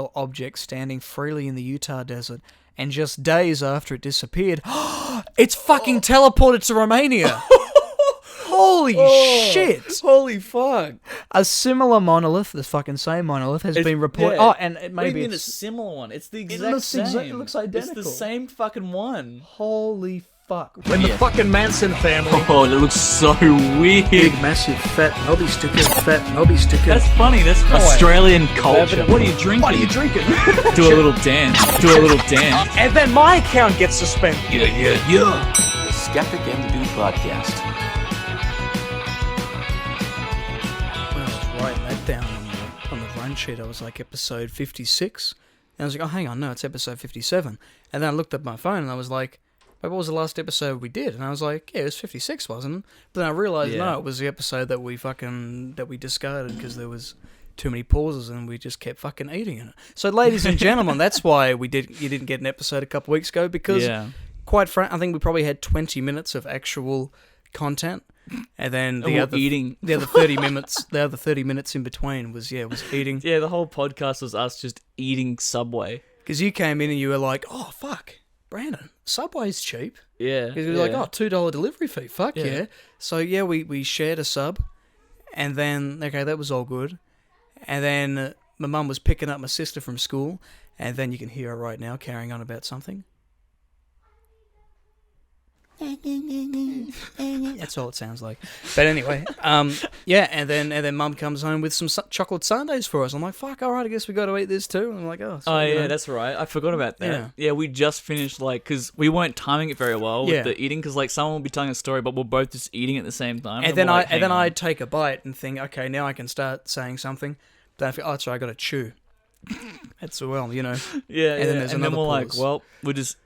mystical object standing freely in the Utah desert, and just days after it disappeared, it's fucking teleported to Romania. Holy shit! Holy fuck! A similar monolith, the fucking same monolith, has been reported. yeah. Oh, and maybe What do you mean it's a similar one? It's the exact same. It looks identical. It's the same fucking one. Holy fuck! When the fucking Manson family. Oh, it looks so weird. Big, massive, fat knobby sticker. That's funny. That's Australian culture. What are you drinking? What are you drinking? Do a little dance. And then my account gets suspended. Yeah. The Skeptic and the Dude podcast. When I was writing that down on the run sheet, I was like, episode 56. And I was like, oh, hang on, no, it's episode 57. And then I looked at my phone and I was like, wait, what was the last episode we did? And I was like, yeah, it was 56, wasn't it? But then I realised, no, it was the episode that we discarded because there was too many pauses and we just kept fucking eating it. So, ladies and gentlemen, that's why you didn't get an episode a couple weeks ago, because, quite frankly, I think we probably had 20 minutes of actual content. And then the other 30 minutes in between was eating. Yeah, the whole podcast was us just eating Subway. Because you came in and you were like, oh, fuck, Brandon, Subway's cheap. Yeah. Because we were like, oh, $2 delivery fee, fuck yeah. So, yeah, we shared a sub, and then, okay, that was all good. And then my mum was picking up my sister from school, and then you can hear her right now carrying on about something. That's all it sounds like. But anyway, and then Mum comes home with some chocolate sundaes for us. I'm like, fuck, all right, I guess we got to eat this too. And I'm like, oh. So, that's right. I forgot about that. Yeah, we just finished, because we weren't timing it very well with the eating, because, someone will be telling a story, but we're both just eating at the same time. And then I'd take a bite and think, okay, now I can start saying something. Then I feel, oh, sorry, I got to chew. That's well, Yeah, and then we're like, well, we're just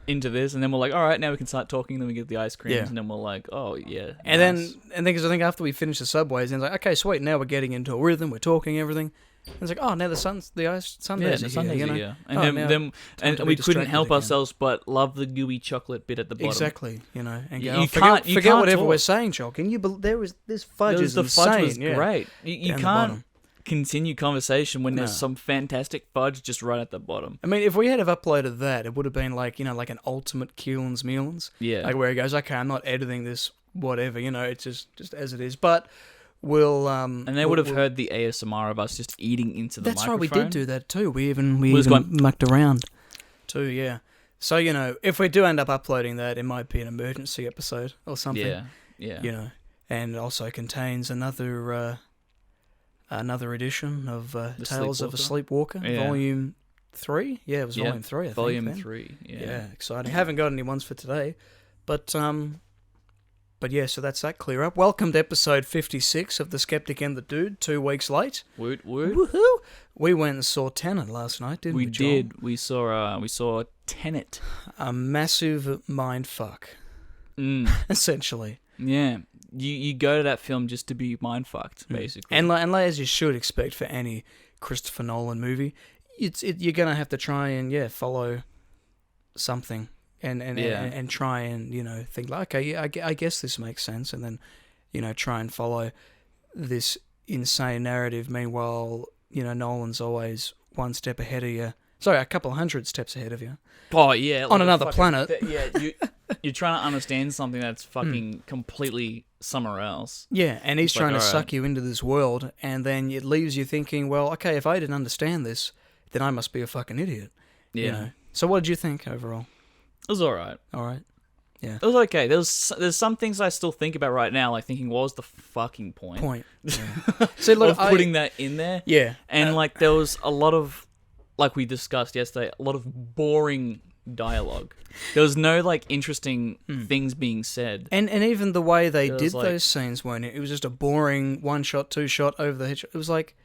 into this, and then we're like, all right, now we can start talking. Then we get the ice creams, and then we're like, oh yeah. And then because I think after we finish the Subways, then it's like, okay, sweet, now we're getting into a rhythm, we're talking everything. And it's like, oh, now the sundaes are here, And we couldn't help ourselves but love the gooey chocolate bit at the bottom. Exactly, and you forget whatever talk. we're saying, Joel. Can you believe this fudge is insane? Fudge was great. You can't continue conversation when there's some fantastic fudge just right at the bottom. I mean, if we had have uploaded that, it would have been like an ultimate Keelan's Mealans. Yeah. Like where he goes, okay, I'm not editing this, whatever, it's just as it is. But we'll and they would have heard the ASMR of us just eating into the microphone. That's right, we did do that too. We even mucked around too, yeah. So, if we do end up uploading that, it might be an emergency episode or something. Yeah. And also contains another edition of Tales of a Sleepwalker, Volume 3. Yeah, it was Volume 3, I think. Volume 3, Yeah, exciting. Haven't got any ones for today, but yeah, so that's that clear up. Welcome to episode 56 of The Skeptic and the Dude, 2 weeks late. Woot. Woohoo! We went and saw Tenet last night, didn't we, Joel? We did. We saw Tenet. A massive mind fuck. Essentially. Yeah. You go to that film just to be mind fucked, basically. And as you should expect for any Christopher Nolan movie, you're gonna have to try and follow something and try and think like, okay, yeah, I guess this makes sense, and then try and follow this insane narrative. Meanwhile, Nolan's always one step ahead of you. Sorry, a couple 100 steps ahead of you. Oh yeah, on another planet. You're trying to understand something that's fucking completely somewhere else. Yeah, and he's trying to suck you into this world, and then it leaves you thinking, well, okay, if I didn't understand this, then I must be a fucking idiot. Yeah. So what did you think overall? It was alright. Alright. Yeah. It was okay. There's some things I still think about right now, like thinking, what was the fucking point? Yeah. So look, of putting that in there. Yeah. And there was a lot of, like we discussed yesterday, a lot of boring dialogue. There was no interesting things being said, and even the way they did those scenes, weren't it? It was just a boring 1-shot, 2-shot over the head. It was like,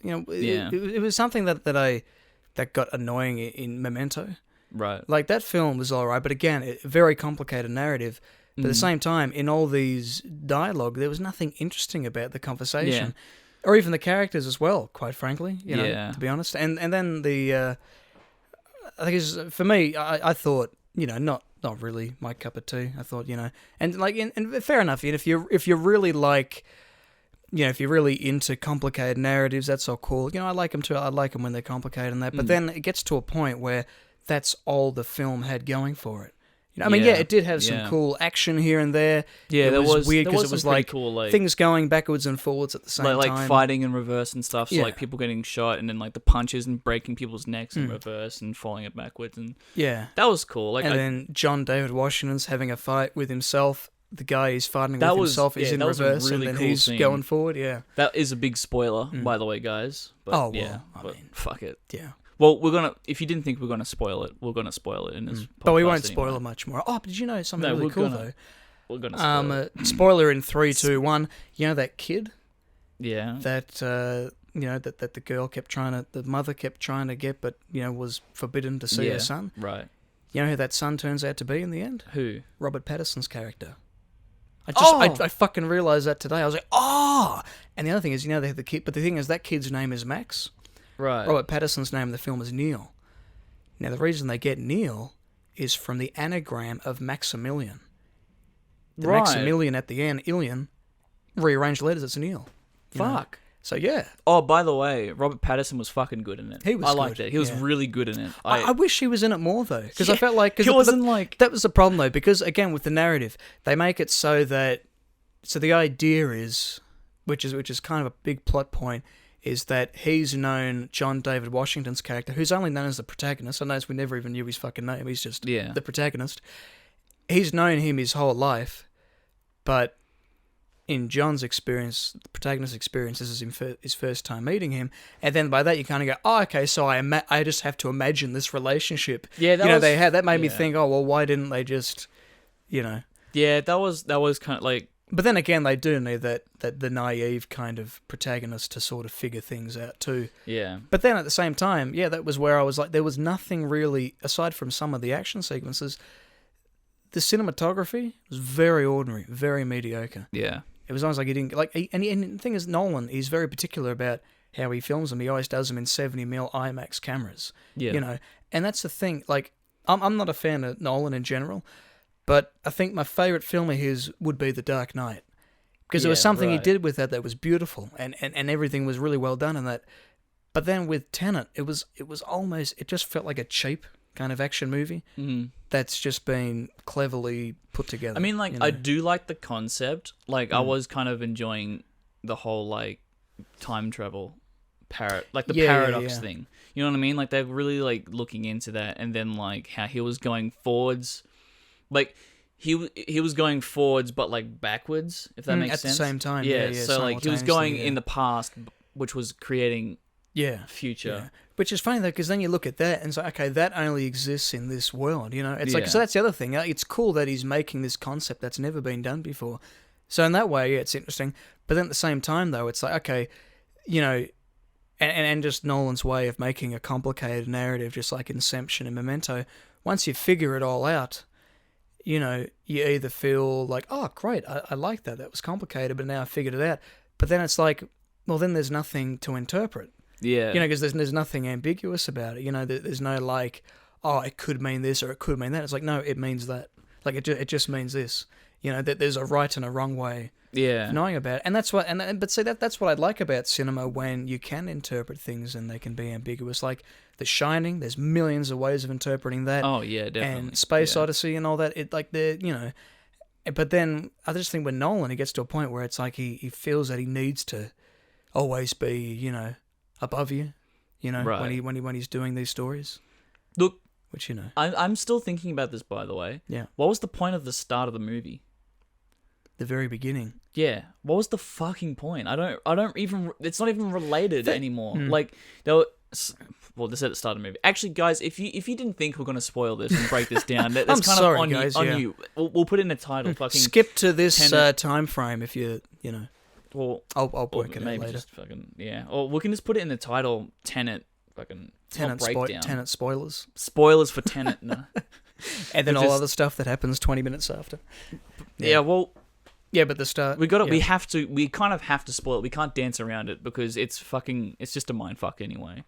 it was something that got annoying in Memento. Right. Like that film was alright, but again, a very complicated narrative. But at the same time, in all these dialogue, there was nothing interesting about the conversation, or even the characters as well. Quite frankly, to be honest. And then the. I think it's, for me, I thought, not really my cup of tea. I thought, and fair enough. If you really like if you're really into complicated narratives, that's all cool. I like them too. I like them when they're complicated and that. But then it gets to a point where that's all the film had going for it. It did have some cool action here and there. Yeah, it there was weird there because was it was some pretty like cool, things going backwards and forwards at the same time. Like fighting in reverse and stuff. So Yeah. like people getting shot and then like the punches and breaking people's necks in reverse and falling it backwards and Yeah. that was cool. Like And then John David Washington's having a fight with himself. The guy he's fighting That with was- himself is yeah, in that was a reverse, really and then cool he's scene. going forward. Yeah. that is a big spoiler, by the way, guys. But, Oh, well, yeah, I but mean- fuck it. Yeah. Well, if you didn't think we're gonna spoil it, we're gonna spoil it in this. But we podcast won't spoil anyway. it much more. Oh, but did you know something No, really we're cool gonna- We're gonna though? spoil it. Spoiler in 3, 2, 1. You know that kid Yeah. that that the mother kept trying to get, but was forbidden to see her son. Right. You know who that son turns out to be in the end? Who? Robert Pattinson's character. I fucking realized that today. I was like, oh! And the other thing is, they have the kid, but the thing is, that kid's name is Max. Right. Robert Pattinson's name in the film is Neil. Now, the reason they get Neil is from the anagram of Maximilian. The Right. Maximilian at the end, Ilian, rearranged letters, it's Neil. You know? Fuck. So, yeah. Oh, by the way, Robert Pattinson was fucking good in it. He was I liked good, it. He was yeah. really good in it. I wish he was in it more, though, because I Yeah, felt like... he wasn't like... That was the problem, though, because, again, with the narrative, they make it so that... So the idea is, which is kind of a big plot point, is that he's known John David Washington's character, who's only known as the protagonist. I noticed we never even knew his fucking name. He's just the protagonist. He's known him his whole life, but in John's experience, the protagonist's experience, this is his first time meeting him, and then by that you kind of go, oh, okay, so I just have to imagine this relationship. Yeah, they had that made me think, oh well, why didn't they just, Yeah, that was kind of like. But then again, they do need that the naive kind of protagonist to sort of figure things out too. Yeah. But then at the same time, that was where I was like, there was nothing really, aside from some of the action sequences, the cinematography was very ordinary, very mediocre. Yeah. It was almost like he didn't, and the thing is, Nolan, he's very particular about how he films them. He always does them in 70mm IMAX cameras. Yeah. And that's the thing, like, I'm not a fan of Nolan in general, but I think my favourite film of his would be The Dark Knight. Because there was something he did with that was beautiful, and everything was really well done in that. But then with Tenet, it was almost, it just felt like a cheap kind of action movie that's just been cleverly put together. I mean, like, I do like the concept. Like, I was kind of enjoying the whole, like, time travel, paradox thing. You know what I mean? Like, they're really, like, looking into that, and then, like, how he was going forwards. Like, he was going forwards, but, like, backwards, if that makes sense. At the same time, yeah. So, like, he was going in the past, which was creating future. Yeah. Which is funny, though, because then you look at that and it's like, okay, that only exists in this world, It's like, so that's the other thing. It's cool that he's making this concept that's never been done before. So in that way, it's interesting. But then at the same time, though, it's like, okay, and just Nolan's way of making a complicated narrative, just like Inception and Memento, once you figure it all out, you either feel like, oh, great, I like that. That was complicated, but now I figured it out. But then it's like, well, then there's nothing to interpret. Yeah. Because there's nothing ambiguous about it. There's no like, oh, it could mean this or it could mean that. It's like, no, it means that. Like, it just means this. That there's a right and a wrong way of knowing about it. And that's what, but see, that's what I like about cinema, when you can interpret things and they can be ambiguous. Like The Shining, there's millions of ways of interpreting that. Oh, yeah, definitely. And Space Odyssey and all that. It like but then I just think with Nolan, he gets to a point where it's like he feels that he needs to always be, above you, right. when he's doing these stories. Look, which I'm still thinking about this, by the way. Yeah. What was the point of the start of the movie? The very beginning. Yeah. What was the fucking point? I don't even. It's not even related anymore. Like they were. Well, this is at the start of the movie. Actually, guys, if you didn't think we're gonna spoil this and break this down, that's I'm kind sorry, of on guys, you. yeah. On you. We'll put it in the title. Fucking skip to this Tenet. time frame if you. Well, I'll work it out maybe later. just fucking or we can just put it in the title. Tenet. Fucking breakdown. Tenet spoilers. Spoilers for Tenet. No. And then all other stuff that happens 20 minutes after. Yeah. Well. Yeah, but the start. We kind of have to spoil it. We can't dance around it because it's just a mindfuck anyway.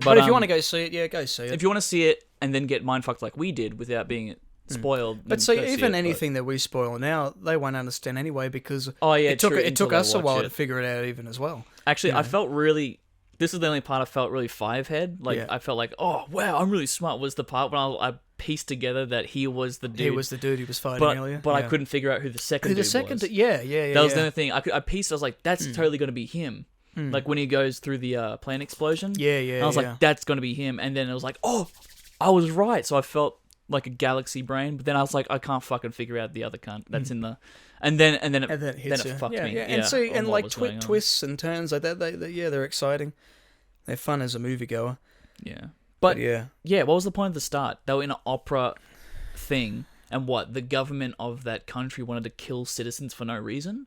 But if you want to go see it, go see it. If you want to see it and then get mindfucked like we did without being spoiled. But then so go see even it, anything that we spoil now, they won't understand anyway because Oh yeah, it took true, it until took they us a watch while it. to figure it out even as well. Actually, you I know. felt really. This is the only part I felt really five-head. Like Yeah. I felt like, oh wow, I'm really smart. Was the part when I pieced together that he was the dude. He was the dude he was fighting but earlier. but I Yeah. couldn't figure out who the second Who the dude second? was. Yeah. That was the only thing. I pieced. I was like, that's totally going to be him. Like when he goes through the plane explosion. Yeah. And I was like, that's going to be him. And then it was like, oh, I was right. So I felt like a galaxy brain. But then I was like, I can't fucking figure out the other cunt that's in the. And then it hits you. fucked me. Yeah. And see, on and what like was going on. twists and turns like that. They're exciting. They're fun as a moviegoer. Yeah. But yeah. yeah, what was the point of the start? They were in an opera thing, and what? The government of that country wanted to kill citizens for no reason?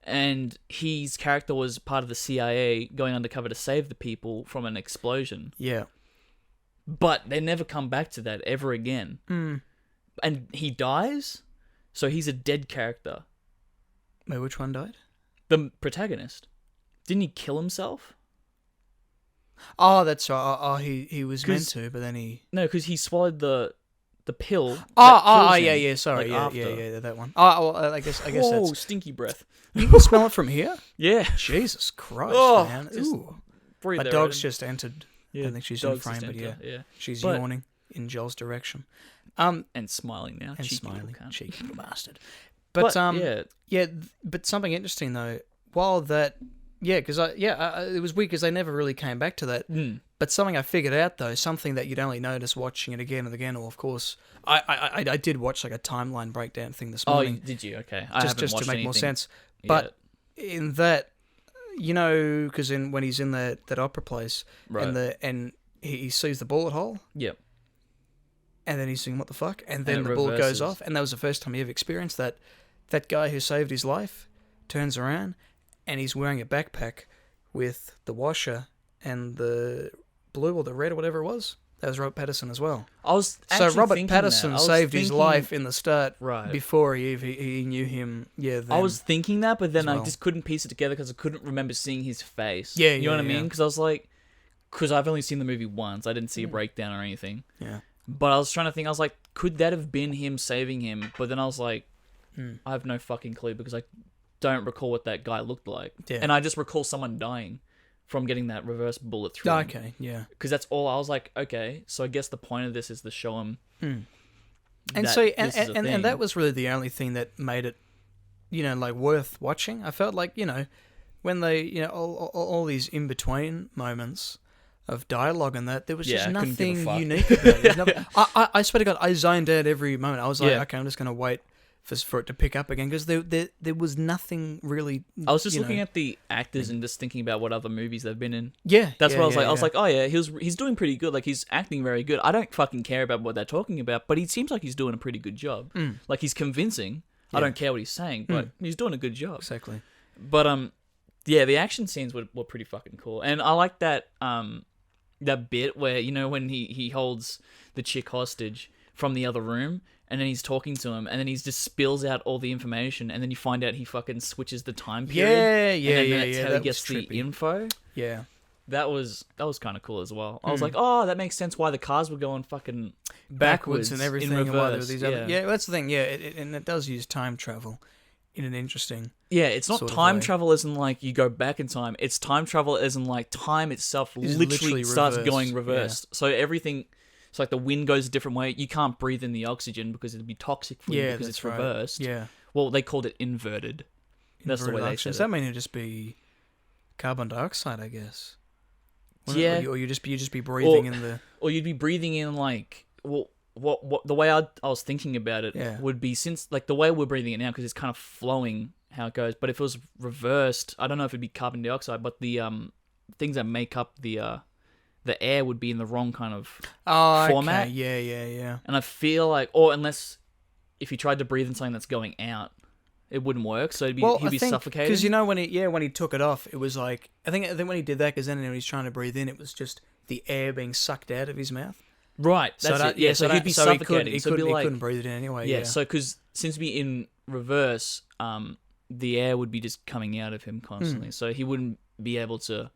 And his character was part of the CIA going undercover to save the people from an explosion. Yeah. But they never come back to that ever again. And he dies, so he's a dead character. Wait, which one died? The protagonist. Didn't he kill himself? Oh, that's right. Oh, he was meant 'Cause- to, but then he. No, because he swallowed the pill. that Oh, kills yeah, him, yeah. Sorry, like, yeah, after. yeah, that one. Oh, well, I guess Whoa, that's. stinky breath. You can smell it from here. Yeah. Jesus Christ, Oh, man! just Ooh, Breathe my there, dog's Adam. just entered. I Yeah, don't think she's in dog's frame, just but yeah, enter, she's But- yawning in Joel's direction. And smiling now. And cheeky smiling, little cunt. cheeky little bastard. But yeah. But something interesting though. While that, because it was weird because they never really came back to that. But something I figured out though, something that you'd only notice watching it again and again. Or of course, I did watch like a timeline breakdown thing this Oh, morning. did you? Okay. just to make more sense. But in that, because when he's in that opera place, Right. and he sees the bullet hole, Yep. and then he's saying, "What the fuck?" And then it the bullet reverses. goes off, and that was the first time he ever experienced that. That guy who saved his life turns around, and he's wearing a backpack with the washer and the blue or the red or whatever it was. That was Robert Pattinson as well. I was So actually Robert thinking that. Pattinson I was saved his thinking- life in the start, Right. before he knew him. Yeah, then. I was thinking that, but then as well. I just couldn't piece it together because I couldn't remember seeing his face. Yeah, you know yeah, what I mean? yeah. Because I was like, because I've only seen the movie once, I didn't see a breakdown or anything. Yeah. But I was trying to think. I was like, could that have been him saving him? But then I was like, I have no fucking clue because I don't recall what that guy looked like. Yeah. And I just recall someone dying from getting that reverse bullet through him. Okay, yeah. Because that's all. I was like, okay, so I guess the point of this is to show him. And that so, this is a thing. and that was really the only thing that made it, like worth watching. I felt like, when they, all these in between moments of dialogue and that, there was just Yeah, I couldn't give a nothing fuck. unique about it. There's nothing- I swear to God, I zoned out every moment. I was like, Yeah. okay, I'm just gonna wait for it to pick up again because there was nothing really. I was just looking at the actors and just thinking about what other movies they've been in. Yeah, That's yeah, what I was yeah, like. I was yeah. like, oh yeah, he's doing pretty good. Like he's acting very good. I don't fucking care about what they're talking about, but he seems like he's doing a pretty good job. Like he's convincing. I don't care what he's saying, but he's doing a good job. Exactly. But yeah, the action scenes were pretty fucking cool, and I like that that bit where when he holds the chick hostage from the other room. And then he's talking to him, and then he just spills out all the information, and then you find out he fucking switches the time period. Yeah, and then yeah, that's yeah. how That he gets was the trippy. info. Yeah. That was kind of cool as well. I was like, oh, that makes sense why the cars were going fucking Backwards and everything, in and why there were reverse. these other. Yeah, that's the thing. Yeah, and it does use time travel in an interesting. Yeah, it's not sort of time way. travel as in like you go back in time. It's time travel as in like time itself Is literally starts reversed, going yeah. reversed. So everything, it's like the wind goes a different way. You can't breathe in the oxygen because it'd be toxic for you Yeah, because that's it's right. reversed. Yeah. Well, they called it inverted. That's the way they said Does it. that mean it'd just be carbon dioxide? I guess. Wouldn't Yeah. it? Or you just be breathing in the. Or you'd be breathing in like what the way I was thinking about it Yeah. would be, since like the way we're breathing it now because it's kind of flowing how it goes, but if it was reversed, I don't know if it'd be carbon dioxide, but the things that make up the air would be in the wrong kind of format. Okay. Yeah. And I feel like, or unless if you tried to breathe in something that's going out, it wouldn't work, so he'd be suffocating. Because when he took it off, it was like I think when he did that, because then when he's trying to breathe in, it was just the air being sucked out of his mouth. Right, that's it. Yeah, so he'd be suffocating. He couldn't breathe it in anyway. Yeah, Yeah. so because since we in reverse, the air would be just coming out of him constantly, so he wouldn't be able to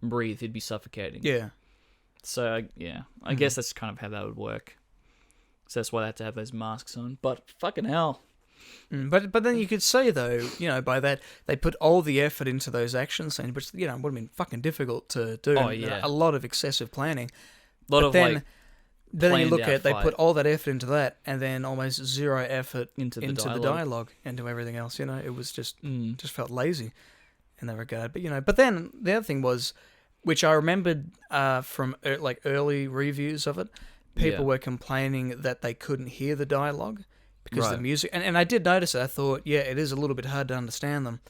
breathe. He'd be suffocating. Yeah. So I guess that's kind of how that would work. So that's why they had to have those masks on. But fucking hell. But then you could see, though, by that, they put all the effort into those action scenes, which, would have been fucking difficult to do. Oh, yeah. A lot of excessive planning. A lot of, then you look planned at out they fight. put all that effort into that, and then almost zero effort Into the the dialogue. dialogue, into everything else. It was just felt lazy in that regard. But but then the other thing was, which I remembered from early reviews of it, people were complaining that they couldn't hear the dialogue because of the music, and I did notice it. I thought, it is a little bit hard to understand them.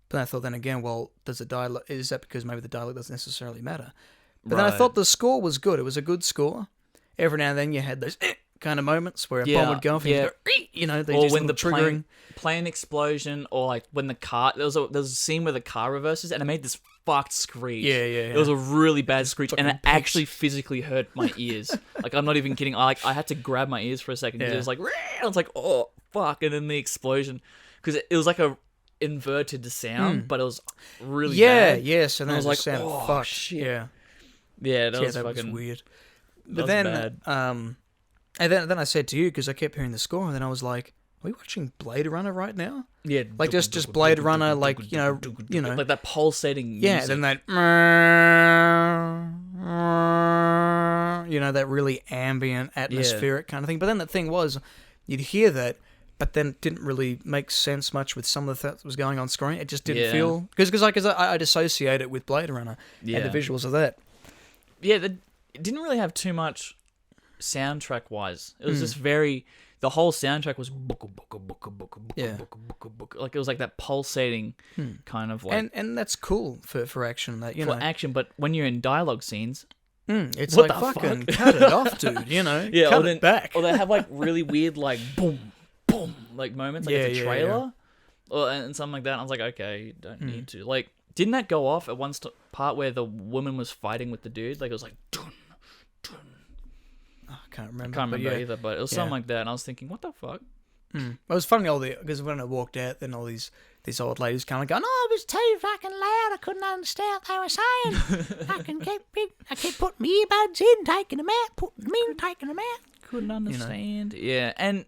But I thought then again, well, is that because maybe the dialogue doesn't necessarily matter? But then I thought the score was good. It was a good score. Every now and then you had those kind of moments where a bomb would go off and you go, they or just when the triggering. plane explosion, or like when the car, there was a scene where the car reverses and it made this fucked screech. Yeah. It was a really bad screech, and it Fucking pigs. actually physically hurt my ears. Like, I'm not even kidding. I had to grab my ears for a second. It was like, I was like, oh fuck, and then the explosion, because it was like a inverted sound, but it was really bad. Yes, and I then was it like, just sounded oh, fucked. shit. Yeah, That was that fucking was weird. that But was then, bad. and then I said to you, because I kept hearing the score, and then I was like, are we watching Blade Runner right now? Yeah, Like just Blade Runner, like you know, like that pulsating. yeah. music. Then that, that really ambient, atmospheric kind of thing. But then the thing was, you'd hear that, but then it didn't really make sense much with some of the stuff that was going on screen. It just didn't feel because I'd associate it with Blade Runner and the visuals of that. Yeah, it didn't really have too much soundtrack wise. It was just very. The whole soundtrack was like it was like that pulsating kind of like And that's cool for action. That for action, but when you're in dialogue scenes, it's what like the fucking fuck? cut it off, dude. yeah, cut it back. or they have like really weird like boom, boom, like moments, like it's a trailer, or and something like that. I was like, okay, you don't need to. Like, didn't that go off at one part where the woman was fighting with the dude? Like it was like, dun, dun. I can't remember. I can't remember either, but it was something like that. And I was thinking, what the fuck? It was funny because when I walked out, then all these old ladies kind of going, "Oh, it was too fucking loud. I couldn't understand what they were saying. I kept putting my earbuds in, taking them out, putting them in, taking them out. Couldn't understand." Yeah, and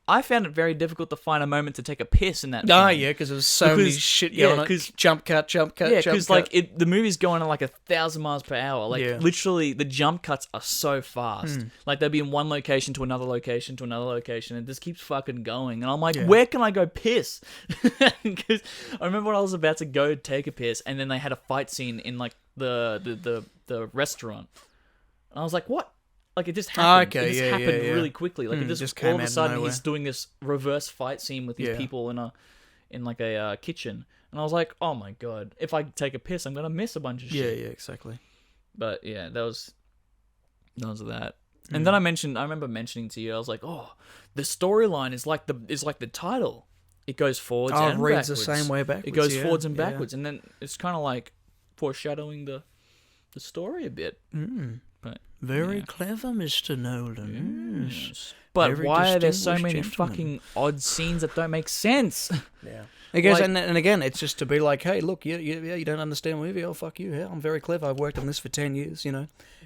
I found it very difficult to find a moment to take a piss in that. Oh film. yeah, because there was so many shit going on. Jump cut. Yeah, because like the movie's going at like 1,000 miles per hour. Like literally, the jump cuts are so fast. Like they'll be in one location to another location to another location, and it just keeps fucking going. And I'm like, where can I go piss? Because I remember when I was about to go take a piss, and then they had a fight scene in like the restaurant, and I was like, what? Like it just happened. Okay, it just happened really quickly. Like it just all came of a out of sudden nowhere. he's doing this reverse fight scene with these people in a kitchen, and I was like, oh my god, if I take a piss, I'm gonna miss a bunch of shit. Yeah, exactly. But yeah, that was that. And then I remember mentioning to you, I was like, oh, the storyline is like the title. It goes forwards and it reads backwards. the same way backwards. It goes forwards and backwards, and then it's kind of like foreshadowing the story a bit. But Very clever, Mr. Nolan. Yes. But Very why are there so distinguished many gentleman. fucking odd scenes that don't make sense? Yeah. I guess, Like- and again, it's just to be like, hey, look, you don't understand the movie. Oh, fuck you. Yeah, I'm very clever. I've worked on this for 10 years,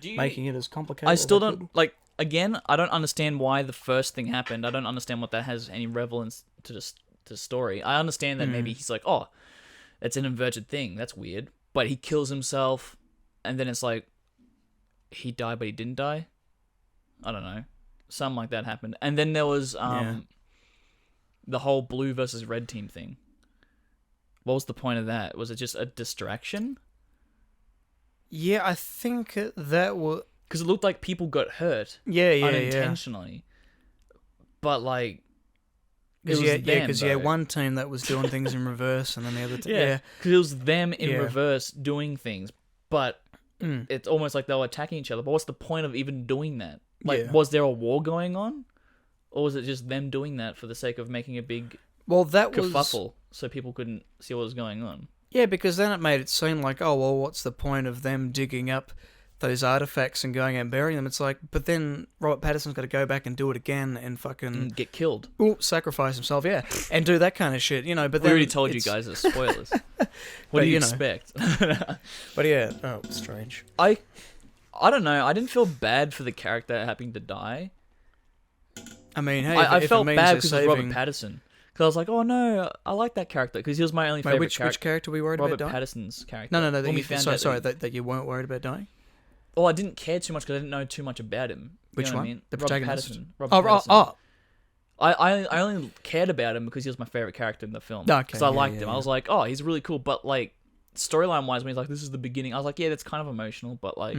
making it as complicated I still as I don't could. like. Again, I don't understand why the first thing happened. I don't understand what that has any relevance to the story. I understand that maybe he's like, oh, it's an inverted thing. That's weird. But he kills himself, and then it's like, he died, but he didn't die. I don't know. Something like that happened. And then there was the whole blue versus red team thing. What was the point of that? Was it just a distraction? Yeah, I think that was... Because it looked like people got hurt Yeah. unintentionally. But like... Because you had one team that was doing things in reverse, and then the other team... Yeah, because it was them in reverse doing things. But it's almost like they were attacking each other. But what's the point of even doing that? Like, was there a war going on? Or was it just them doing that for the sake of making a big kerfuffle so people couldn't see what was going on? Yeah, because then it made it seem like, oh, well, what's the point of them digging up those artifacts and going out and burying them? It's like, but then Robert Pattinson's got to go back and do it again and fucking... And get killed. Sacrifice himself, and do that kind of shit, But We then already told you guys the spoilers. What do you expect? But yeah, strange. I don't know. I didn't feel bad for the character having to die. I mean, hey, I if felt it means bad they're because of saving... Robert Pattinson. Because I was like, oh no, I like that character because he was my only Wait, favorite which character were we worried Robert about dying? Pattinson's character. No, When that we you, found sorry, out that you weren't worried about dying? Oh, I didn't care too much because I didn't know too much about him. Which You know one? What I mean? The Robert protagonist? Pattinson. Robert Pattinson. Oh. I only cared about him because he was my favorite character in the film. Okay, Because I yeah, liked yeah, him. yeah. I was like, oh, he's really cool. But like storyline wise, when he's like, this is the beginning, I was like, yeah, that's kind of emotional. But like,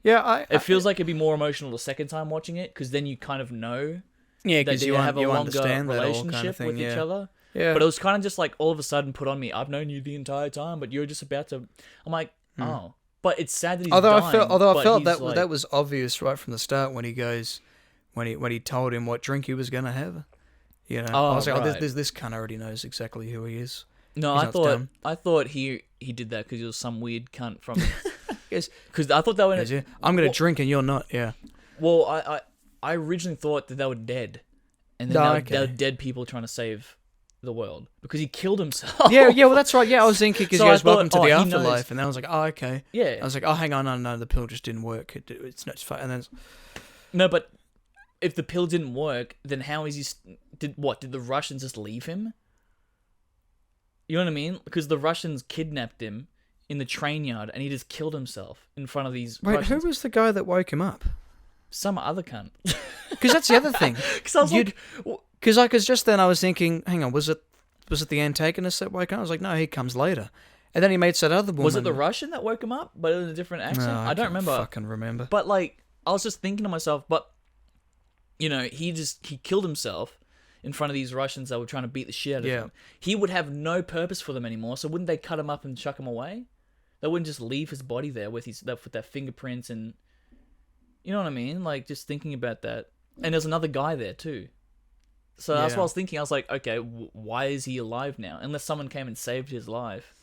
Yeah, it feels like it'd be more emotional the second time watching it because then you kind of know yeah, that because they you have a longer understand that all relationship kind of thing, with each other. Yeah, But it was kind of just like all of a sudden put on me. I've known you the entire time, but you're just about to. I'm like, oh. But it's sad that he's although dying. I felt he's that like, that was obvious right from the start when he goes, when he told him what drink he was gonna have. You know, I was like, right. this cunt already knows exactly who he is. No, He's not dumb. I thought he did that because he was some weird cunt from. Yes. Because I thought they were. Yeah, I'm gonna drink and you're not. Yeah. Well, I originally thought that they were dead, and then they were dead people trying to save the world because he killed himself. Yeah. Well, that's right. Yeah, I was thinking because So he I goes, "Welcome to thought, the he knows. afterlife," and then I was like, "Oh, okay." Yeah. I was like, "Oh, hang on, no, the pill just didn't work. It's not fine." And then, No, but if the pill didn't work, then how is he? Did the Russians just leave him? You know what I mean? Because the Russians kidnapped him in the train yard, and he just killed himself in front of these. wait, Russians. who was the guy that woke him up? Some other cunt. Because that's the other thing. Because I was like, Because just then I was thinking, hang on, was it the antagonist that woke up? I was like, no, he comes later. And then he meets that other woman. was it the Russian that woke him up, but in a different accent? No, I don't can't remember. Fucking remember. But like, I was just thinking to myself, but you know, he killed himself in front of these Russians that were trying to beat the shit out of him. He would have no purpose for them anymore. So wouldn't they cut him up and chuck him away? They wouldn't just leave his body there with their fingerprints and, you know what I mean? Like just thinking about that. And there's another guy there too. So that's what I was thinking. I was like, okay, why is he alive now? Unless someone came and saved his life.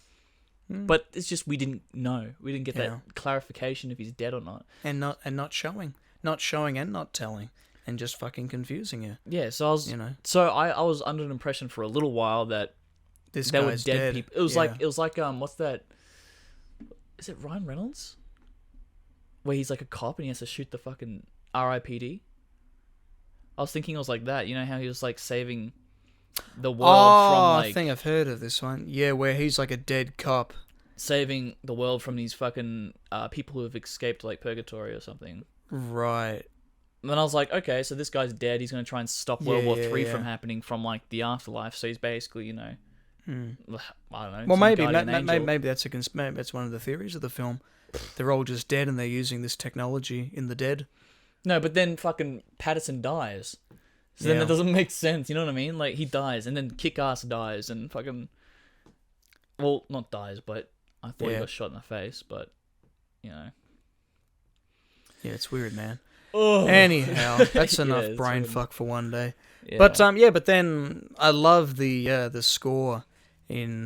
But it's just we didn't know. We didn't get that clarification if he's dead or not. And not showing and not telling, and just fucking confusing you. Yeah, so I was under an impression for a little while that This they were guy's dead dead. people. It was Yeah. like what's that? Is it Ryan Reynolds? Where he's like a cop and he has to shoot the fucking RIPD. I was thinking it was like that. You know how he was like saving the world from like I think I've heard of this one. Yeah, where he's like a dead cop. saving the world from these fucking people who have escaped like purgatory or something. Right. And then I was like, okay, so this guy's dead. He's going to try and stop World War III yeah. from happening from like the afterlife. So he's basically, you know, I don't know. Well, some maybe guardian angel. maybe that's one of the theories of the film. They're all just dead, and they're using this technology in the dead. No, but then fucking Patterson dies. So then Yeah. that doesn't make sense. You know what I mean? Like he dies, and then Kick-Ass dies, and fucking, well, not dies, but I thought he got shot in the face. But you know, Yeah, it's weird, man. oh. Anyhow, that's Yeah, enough it's brain weird. fuck for one day. Yeah. But then I love the score in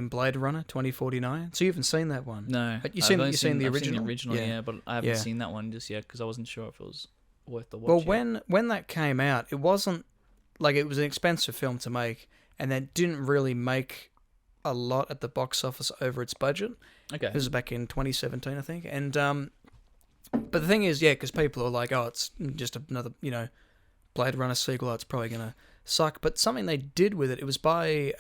Blade Runner 2049. So you haven't seen that one? no, But I've only seen the I've original? seen the original, Yeah. yeah, but I haven't Yeah. seen that one just yet because I wasn't sure if it was worth the watch. Well, yet. when that came out, it wasn't like it was an expensive film to make, and that didn't really make a lot at the box office over its budget. Okay, This was back in 2017, I think. And but the thing is, yeah, because people are like, oh, it's just another, Blade Runner sequel. It's probably gonna suck. But something they did with it, it was by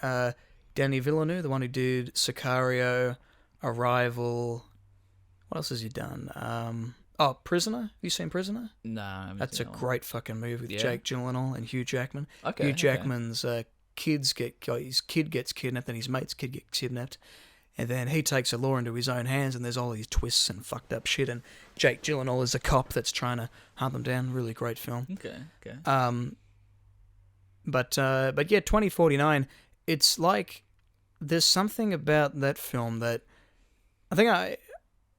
Denis Villeneuve, the one who did Sicario, Arrival. What else has he done? Prisoner. Have you seen Prisoner? no, I haven't That's a seen that one. great fucking movie with Yeah. Jake Gyllenhaal and Hugh Jackman. Okay, Hugh okay. Jackman's his kid gets kidnapped, and his mate's kid gets kidnapped, and then he takes the law into his own hands, and there's all these twists and fucked up shit. And Jake Gyllenhaal is a cop that's trying to hunt them down. Really great film. Okay. But yeah, 2049. It's like there's something about that film that I think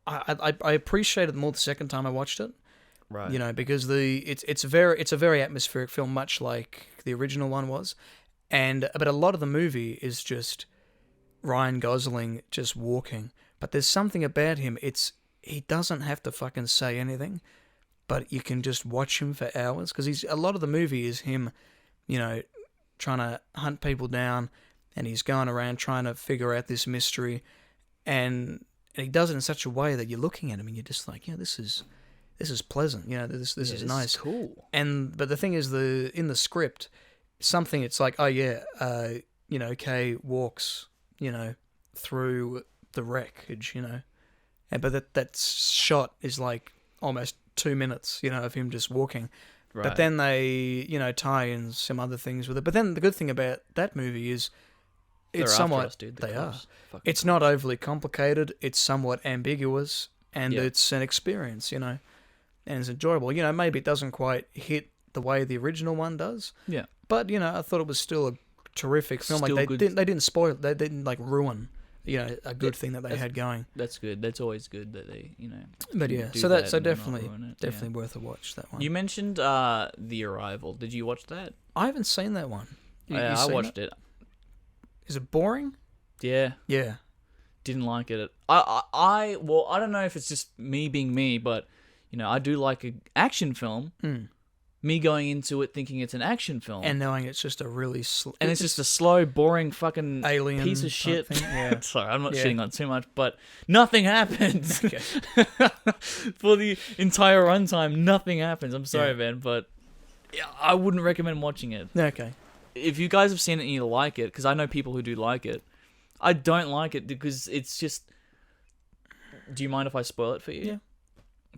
I appreciated more the second time I watched it. Right. Because it's a very atmospheric film, much like the original one was, but a lot of the movie is just Ryan Gosling just walking. But there's something about him. He doesn't have to fucking say anything, but you can just watch him for hours because a lot of the movie is him, trying to hunt people down, and he's going around trying to figure out this mystery, and he does it in such a way that you're looking at him and you're just like, yeah, this is this is pleasant. You know, this is nice. Cool. But the thing is, in the script, something it's like, oh yeah, you know, Kay walks, you know, through the wreckage, you know, but that shot is like almost 2 minutes, you know, of him just walking. Right. But then they, you know, tie in some other things with it. But then the good thing about that movie is it's They're somewhat after us, dude. they are. Fucking It's not overly complicated. It's somewhat ambiguous, and Yeah. it's an experience, you know, and it's enjoyable. You know, maybe it doesn't quite hit the way the original one does. Yeah. But you know, I thought it was still a terrific film. Still Like good. they didn't spoil it. They didn't like ruin, you know, a good thing that they had going. That's good. That's always good that they, you know. But can yeah, do so that and not definitely ruin it. definitely worth a watch, that one. You mentioned The Arrival. Did you watch that? I haven't seen that one. You I seen watched it. Is it boring? Yeah. Yeah. Didn't like it. I well, I don't know if it's just me being me, but you know, I do like an action film. Me going into it thinking it's an action film, And knowing it's just a really and it's just a slow, boring, fucking alien piece of type shit. thing, yeah. Sorry, I'm not Yeah. shitting on it too much, but nothing happens. Okay. For the entire runtime, nothing happens. I'm sorry, Yeah. man, but yeah, I wouldn't recommend watching it. Okay. If you guys have seen it and you like it, because I know people who do like it, I don't like it because it's just. Do you mind if I spoil it for you? Yeah.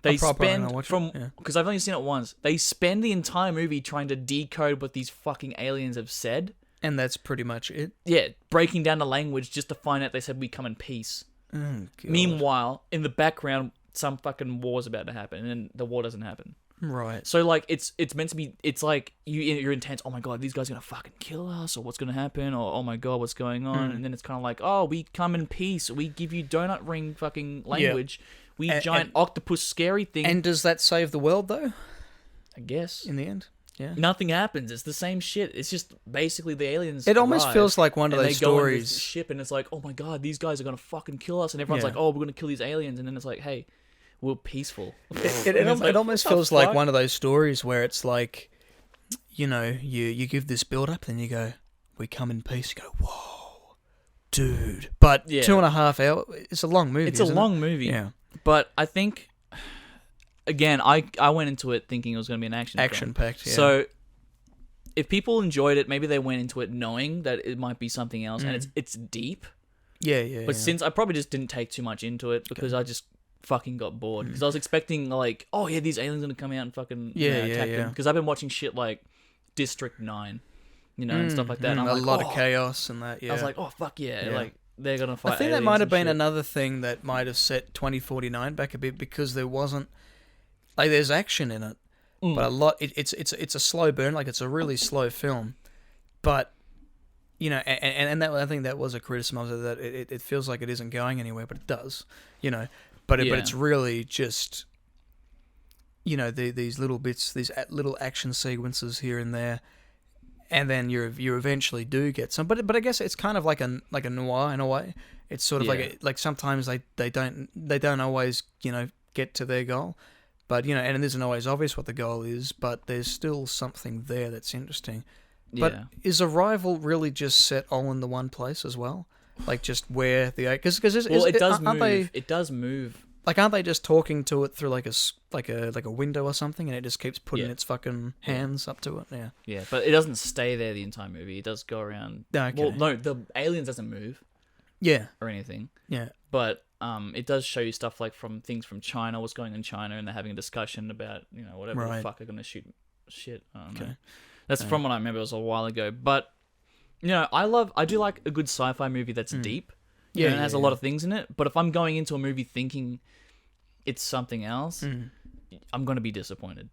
They I'm probably gonna spend watch it, from yeah. because I've only seen it once. They spend the entire movie trying to decode what these fucking aliens have said. And that's pretty much it. Yeah, breaking down the language just to find out they said we come in peace. Oh, God. Meanwhile, in the background, some fucking war's about to happen, and then the war doesn't happen. Right. So like, it's meant to be. It's like you're intense. Oh my god, these guys are gonna fucking kill us, or what's gonna happen, or oh my god, what's going on? And then it's kind of like, oh, we come in peace. We give you donut ring fucking language. We giant octopus scary thing. And does that save the world though? I guess In the end. Yeah. nothing happens. It's the same shit. It's just basically the aliens. It almost arrive, feels like one of and those they go in this stories. ship, and it's like, oh my god, these guys are gonna fucking kill us, and everyone's Yeah. like, oh, we're gonna kill these aliens, and then it's like, hey, we're peaceful. It almost feels like one of those stories where it's like, you know, you give this build up, then you go, we come in peace. You go, whoa, dude. But Yeah. 2.5 hours. It's a long movie. It's a isn't long it? movie. Yeah. But I think, again, I went into it thinking it was going to be an action film. Action packed. Yeah. So if people enjoyed it, maybe they went into it knowing that it might be something else, and it's deep. yeah. But since I probably just didn't take too much into it because I just fucking got bored. Because I was expecting like, oh yeah, these aliens going to come out and fucking attack them. Because I've been watching shit like District 9, you know, and stuff like that. And I'm a like, lot oh. of chaos and that. Yeah. I was like, oh fuck yeah, Yeah. like they're gonna fight. I think that aliens might have and been shit. another thing that might have set 2049 back a bit because there wasn't like there's action in it, but a lot. It's a slow burn, like it's a really slow film, but you know, and that I think that was a criticism of it, that it feels like it isn't going anywhere, but it does, you know, but it's really just you know these little bits, these little action sequences here and there. And then you eventually do get some, but I guess it's kind of like a noir in a way. It's sort of like sometimes they don't always get to their goal, but and it isn't always obvious what the goal is, but there's still something there that's interesting. But is Arrival really just set all in the one place as well, like just where the because it does aren't move. It does move. Like, aren't they just talking to it through like a window or something, and it just keeps putting its fucking hands up to it? Yeah. Yeah, but it doesn't stay there the entire movie. It does go around. Okay. Well, no, the aliens doesn't move Yeah. or anything. Yeah. But it does show you stuff like from things from China, what's going on in China, and they're having a discussion about whatever the fuck they're gonna shoot shit. I don't know. That's from what I remember. It was a while ago, but I do like a good sci-fi movie that's deep. And it has a lot of things in it. But if I'm going into a movie thinking it's something else, I'm gonna be disappointed.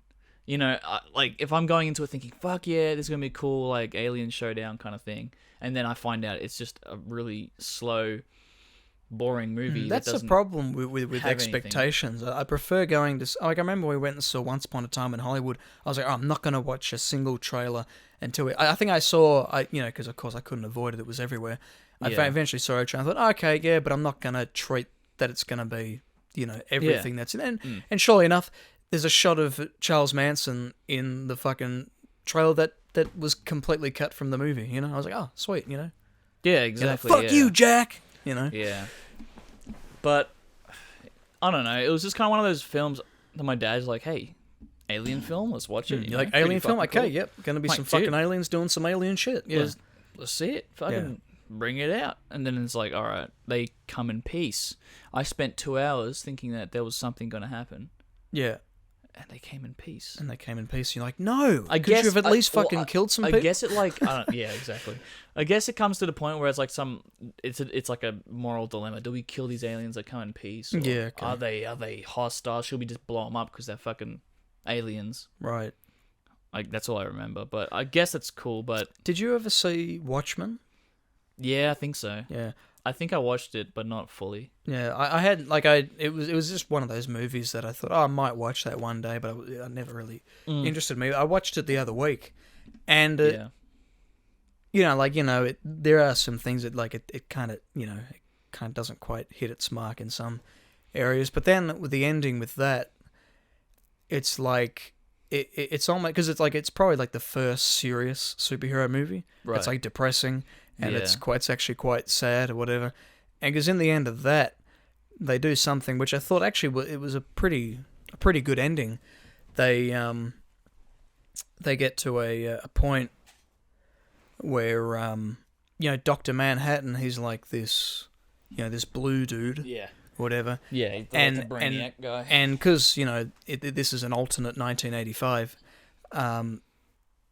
Like if I'm going into it thinking, "Fuck yeah, this is gonna be a cool like alien showdown kind of thing," and then I find out it's just a really slow, boring movie. That's that a problem with have expectations. I prefer going to like I remember we went and saw Once Upon a Time in Hollywood. I was like, I'm not gonna watch a single trailer until I think I saw because of course I couldn't avoid it. It was everywhere. I eventually saw a trailer. I thought, okay, yeah, but I'm not gonna treat that it's gonna be everything that's in. And surely enough, there's a shot of Charles Manson in the fucking trailer that was completely cut from the movie. I was like, oh, sweet. Yeah, exactly. Fuck you, Jack. Yeah. But I don't know. It was just kind of one of those films. Then my dad's like, "Hey, alien film, let's watch it." You're like, alien film? Okay, yep. Gonna be Like, some fucking dude. aliens doing some alien shit. Yeah. Let's see it. Fucking bring it out. And then it's like, all right, they come in peace. I spent 2 hours thinking that there was something going to happen, Yeah. and they came in peace. And they came in peace. You're like, no. I Could guess you have at least fucking killed some people? I guess it like, I don't, yeah, exactly. I guess it comes to the point where it's like it's like a moral dilemma. Do we kill these aliens that come in peace? Or Yeah, okay. Are they hostile? Should we just blow them up because they're fucking aliens? Right. Like, that's all I remember. But I guess it's cool. But Did you ever see Watchmen? yeah, I think so. Yeah. I think I watched it, but not fully. Yeah, I had it was just one of those movies that I thought, I might watch that one day, but I never really interested me. I watched it the other week, and Yeah. There are some things that it kind of doesn't quite hit its mark in some areas, but then with the ending with that, it's like it's almost because it's probably like the first serious superhero movie. Right. It's like depressing. And Yeah. it's actually quite sad or whatever. And because in the end of that, they do something which I thought actually it was a pretty good ending. They get to a point where Dr. Manhattan, he's like this this blue dude, Yeah. whatever. Yeah. And- the Brainiac guy. And because this is an alternate 1985.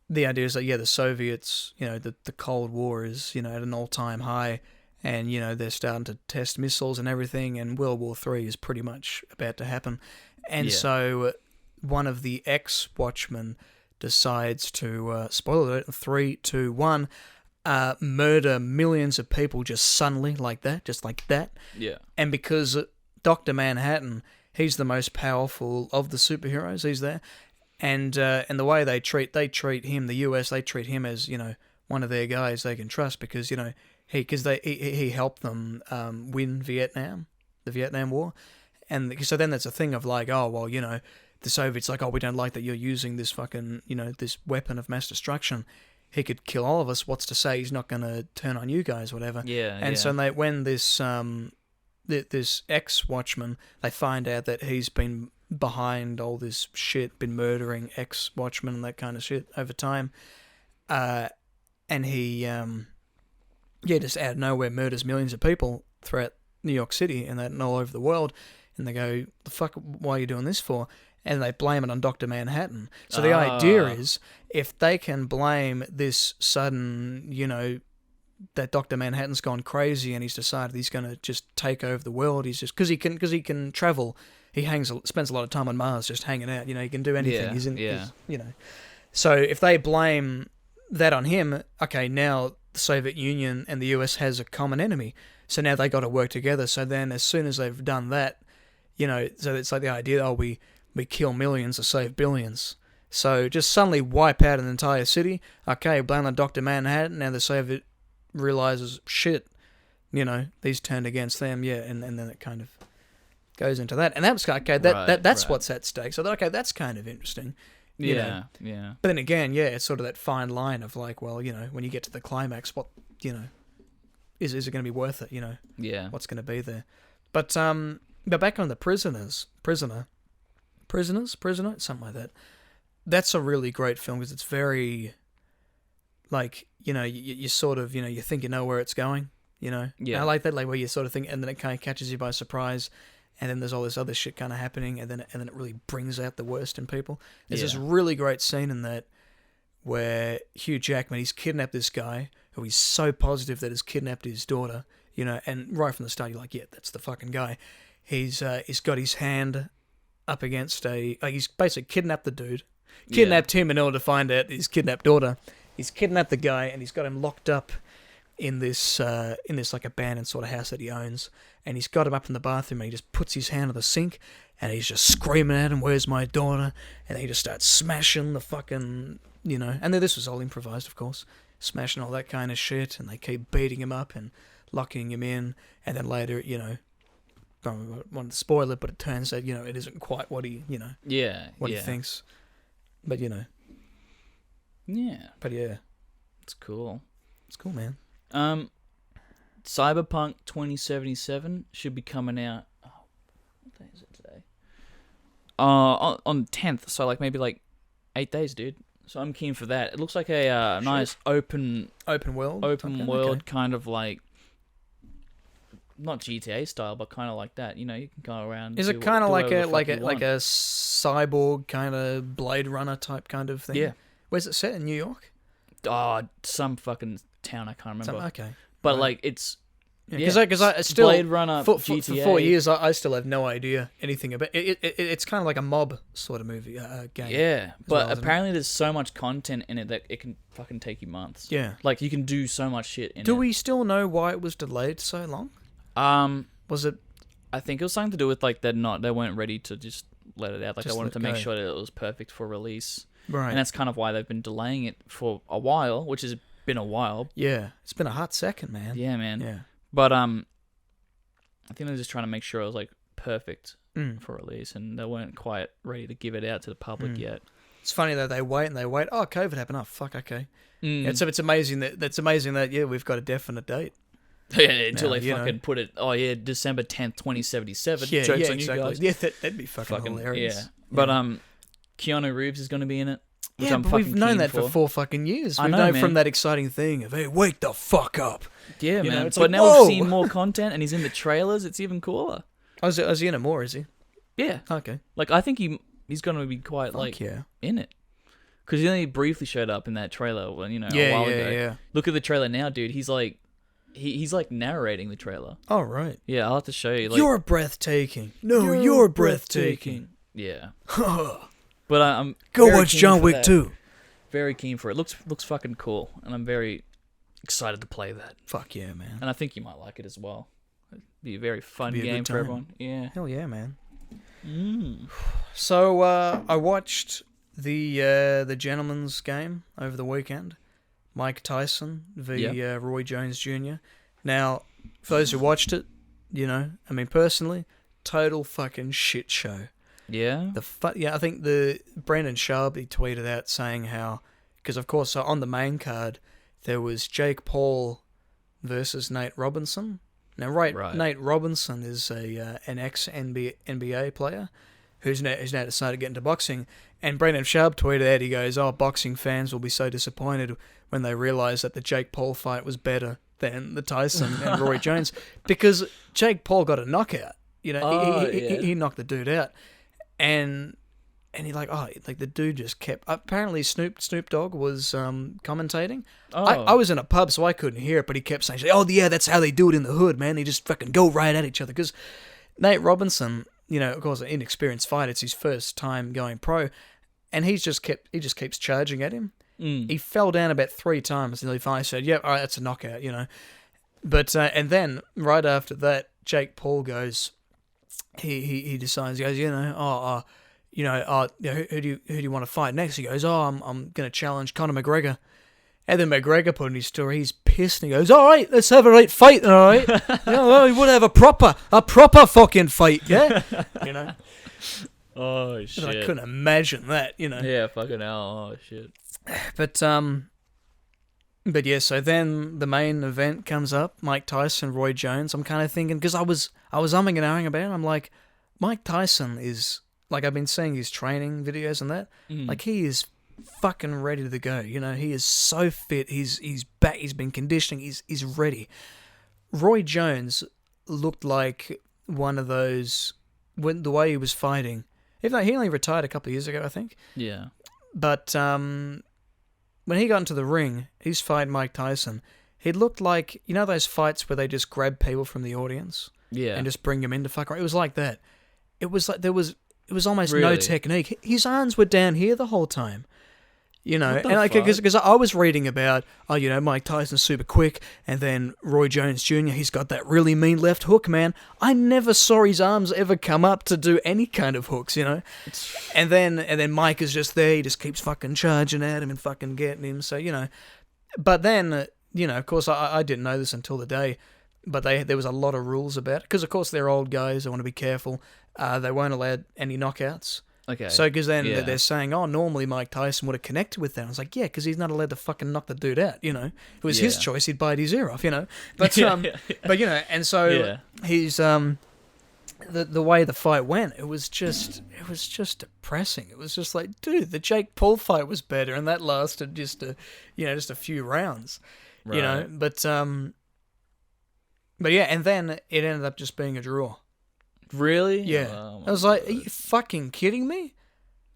The idea is that the Soviets, the Cold War is at an all-time high, and they're starting to test missiles and everything, and World War III is pretty much about to happen, and so one of the ex-Watchmen decides to spoiler alert, 3, 2, 1, murder millions of people just suddenly like that, Yeah. and because Dr. Manhattan, he's the most powerful of the superheroes, he's there. And the way they treat him, the US, they treat him as one of their guys they can trust because he helped them win the Vietnam War, and so then there's a thing of like, oh well, the Soviets like, oh, we don't like that you're using this fucking this weapon of mass destruction. He could kill all of us. What's to say he's not going to turn on you guys, whatever. Yeah. And so when this ex-Watchman, they find out that he's been behind all this shit, been murdering ex-Watchmen and that kind of shit over time, and he just out of nowhere murders millions of people throughout New York City and that and all over the world, and they go, the fuck, why are you doing this for? And they blame it on Dr. Manhattan. So the idea is, if they can blame this sudden, that Dr. Manhattan's gone crazy and he's decided he's going to just take over the world, he's just because he can travel. He spends a lot of time on Mars just hanging out. He can do anything. Yeah. So if they blame that on him, okay, now the Soviet Union and the US has a common enemy. So now they got to work together. So then as soon as they've done that, so it's like the idea, we kill millions to save billions. So just suddenly wipe out an entire city. Okay, blame on Dr. Manhattan. Now the Soviet realizes, shit, these turned against them. Yeah, and then it kind of goes into that, and that was okay. That's what's at stake. So okay, that's kind of interesting. Yeah. But then again, it's sort of that fine line of like, well, when you get to the climax, what is it going to be worth it? Yeah. What's going to be there? But back on the prisoner, something like that. That's a really great film because it's very, like, you sort of, you think you know where it's going. Yeah. I like that, like where you sort of think, and then it kind of catches you by surprise. And then there's all this other shit kind of happening, and then it really brings out the worst in people. There's this really great scene in that where Hugh Jackman, he's kidnapped this guy who he's so positive that has kidnapped his daughter, and right from the start you're like, yeah, that's the fucking guy. He's got his hand up against he's basically kidnapped the dude, kidnapped him in order to find out his kidnapped daughter. He's kidnapped the guy and he's got him locked up in this like abandoned sort of house that he owns, and he's got him up in the bathroom and he just puts his hand on the sink and he's just screaming at him, "Where's my daughter?" And then he just starts smashing the fucking, and then this was all improvised, of course, smashing all that kind of shit, and they keep beating him up and locking him in, and then later, don't want to spoil it, but it turns out, it isn't quite what he, he thinks, but Yeah. but yeah, It's cool. it's cool, man. Cyberpunk 2077 should be coming out. Oh, what day is it today? On 10th, so like maybe like 8 days, dude. So I'm keen for that. It looks like a nice open world, world kind of like, not GTA style, but kind of like that. You know, you can go around. Is it kind of like a cyborg kind of Blade Runner type kind of thing? Yeah. Where's it set in New York? Some fucking town I can't remember. Okay. But right. like it's. Because I still Blade Runner for GTA. 4 years I still have no idea anything about it. It's kind of like a mob sort of movie game. Yeah, but well, apparently there's so much content in it that it can fucking take you months. Yeah, like you can do so much shit in it. Do we still know why it was delayed so long? Was it? I think it was something to do with like they weren't ready to just let it out. Like they wanted to make sure that it was perfect for release. Right, and that's kind of why they've been delaying it for a while, which has been a while. Yeah, it's been a hot second, man. Yeah, man. Yeah. But I think they're just trying to make sure it was like perfect for release, and they weren't quite ready to give it out to the public yet. It's funny that they wait. Oh, COVID happened. Oh, fuck. Okay. Yeah, so it's amazing that yeah, we've got a definite date. Yeah, until they fucking put it. Oh yeah, December 10th, 2077. Yeah, Jokes on exactly. you guys. Yeah, that'd be fucking hilarious. Yeah. But Keanu Reeves is going to be in it. Which yeah, I'm but we've known that for 4 fucking years. We've known from that exciting thing of, hey, wake the fuck up. Yeah, man. It's but like, now whoa! we've seen more content, and he's in the trailers. It's even cooler. Oh, is he in it more, is he? Yeah. Okay. Like, I think he's going to be quite, in it. Because he only briefly showed up in that trailer, a while ago. Yeah. Look at the trailer now, dude. He's like, he's like narrating the trailer. Oh, right. Yeah, I'll have to show you. Like, you're breathtaking. No, you're breathtaking. Yeah. But I'm go watch John Wick 2. Very keen for it. Looks fucking cool, and I'm very excited to play that. Fuck yeah, man. And I think you might like it as well. It'd be a very fun game for everyone. Yeah. Hell yeah, man. So I watched the Gentleman's Game over the weekend. Mike Tyson v Roy Jones Jr. Now, for those who watched it, personally, total fucking shit show. Yeah. I think the Brandon Sharp, he tweeted out saying how, because of course on the main card there was Jake Paul versus Nate Robinson. Now, right. Nate Robinson is an ex-NBA player who's now decided to get into boxing. And Brandon Sharp tweeted out, he goes, "Oh, boxing fans will be so disappointed when they realise that the Jake Paul fight was better than the Tyson and Roy Jones, because Jake Paul got a knockout. He knocked the dude out." And he the dude just kept. Apparently, Snoop Dogg was commentating. Oh. I was in a pub, so I couldn't hear it, but he kept saying, "Oh yeah, that's how they do it in the hood, man. They just fucking go right at each other." Because Nate Robinson, of course, an inexperienced fighter. It's his first time going pro, and he just keeps charging at him. He fell down about 3 times, and he finally said, "Yeah, all right, that's a knockout," But and then right after that, Jake Paul goes. He decides. He goes, who do you want to fight next? He goes, I'm going to challenge Conor McGregor. And then McGregor put in his story. He's pissed and he goes, all right, let's have a right fight, all right. We want to have a proper fucking fight, yeah. Oh shit! But I couldn't imagine that, Yeah, fucking hell. Oh shit. But yeah, so then the main event comes up, Mike Tyson, Roy Jones. I'm kind of thinking, because I was umming and ahhing about it. I'm like, Mike Tyson is, like, I've been seeing his training videos and that. Like, he is fucking ready to go. He is so fit. He's back. He's been conditioning. He's ready. Roy Jones looked like one of those, when the way he was fighting. Even though he only retired a couple of years ago, I think. Yeah. But when he got into the ring, his fight Mike Tyson, he looked like, those fights where they just grab people from the audience, and just bring them in to fuck around. It was like that. It was like it was almost no technique. His arms were down here the whole time, and because I was reading about, Mike Tyson's super quick, and then Roy Jones Jr., he's got that really mean left hook, man. I never saw his arms ever come up to do any kind of hooks, And then Mike is just there. He just keeps fucking charging at him and fucking getting him. So but then of course I didn't know this until the day, but there was a lot of rules about it because of course they're old guys. They want to be careful. They weren't allowed any knockouts. Okay. So, because then they're saying, oh, normally Mike Tyson would have connected with that. I was like, yeah, because he's not allowed to fucking knock the dude out, If it was his choice, he'd bite his ear off, But, and so he's, the way the fight went, it was just depressing. It was just like, dude, the Jake Paul fight was better, and that lasted just a few rounds, you know. But yeah, and then it ended up just being a draw. Really? Yeah, Oh, I was like, are you fucking kidding me?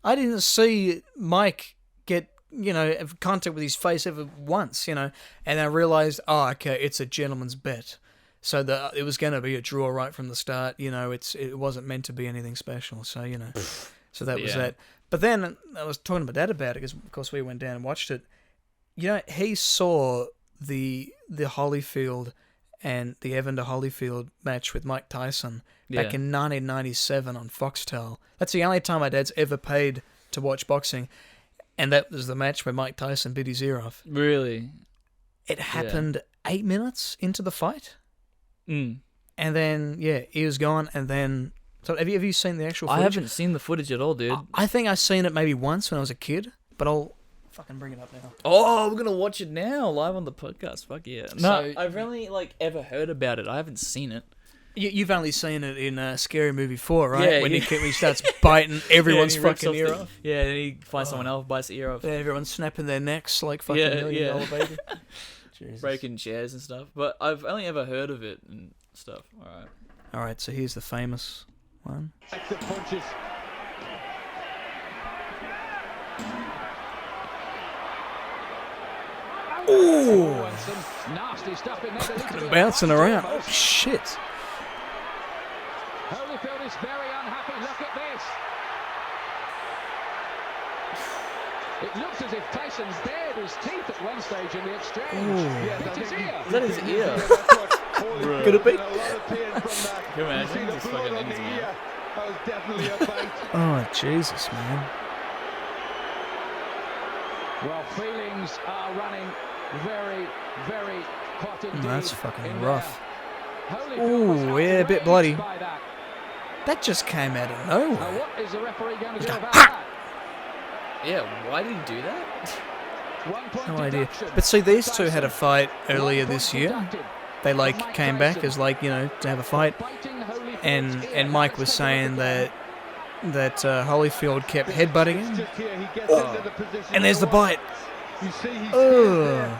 I didn't see Mike get have contact with his face ever once, and I realized, oh, okay, it's a gentleman's bet. So it was going to be a draw right from the start. It wasn't meant to be anything special. So, so that was that. But then I was talking to my dad about it because, of course, we went down and watched it. He saw the Holyfield and the Evander Holyfield match with Mike Tyson back in 1997 on Foxtel. That's the only time my dad's ever paid to watch boxing. And that was the match where Mike Tyson bit his ear off. Really? It happened 8 minutes into the fight. Mm. And then, he was gone. And then, so have you seen the actual footage? I haven't seen the footage at all, dude. I think I've seen it maybe once when I was a kid, but I'll fucking bring it up now. Oh, we're gonna watch it now, live on the podcast. Fuck yeah. No, So- I've only ever heard about it. I haven't seen it. You've only seen it in Scary Movie 4, right? Yeah, when yeah. he starts biting everyone's and he rips fucking ear the- off. Yeah, and he finds someone else, bites the ear off. Yeah, everyone's snapping their necks like fucking Yeah, $1 million yeah. baby. Jesus. Breaking chairs and stuff. But I've only ever heard of it and stuff. Alright. All right, so here's the famous one. Active punches. Ooh, And some nasty stuff in there. look at him bouncing around. Oh, shit. Holyfield is very unhappy. Look at this. It looks as if Tyson's bared his teeth at one stage in the exchange. Hit his ear. Is that his ear? Could it be? Can you imagine? Just fucking in his ear. That was definitely a bite. Oh, Jesus, man. Well, feelings are running very, very hot indeed. That's fucking in rough. there. Holyfield was Ooh, yeah, a bit outraged bloody. by that. That just came out of Now, nowhere. what is the referee going to do about that? Yeah, why did he do that? 1 point No idea. deduction. But see, these two had a Tyson. fight 1 earlier point this year. deducted. They Mike came back Tyson. as to have a fight, Biting Holyfield's and ear. and Mike Let's was take a saying look at that Holyfield kept headbutting him, Just here, he gets into the position and there's the of bite. You see he's Ugh. there.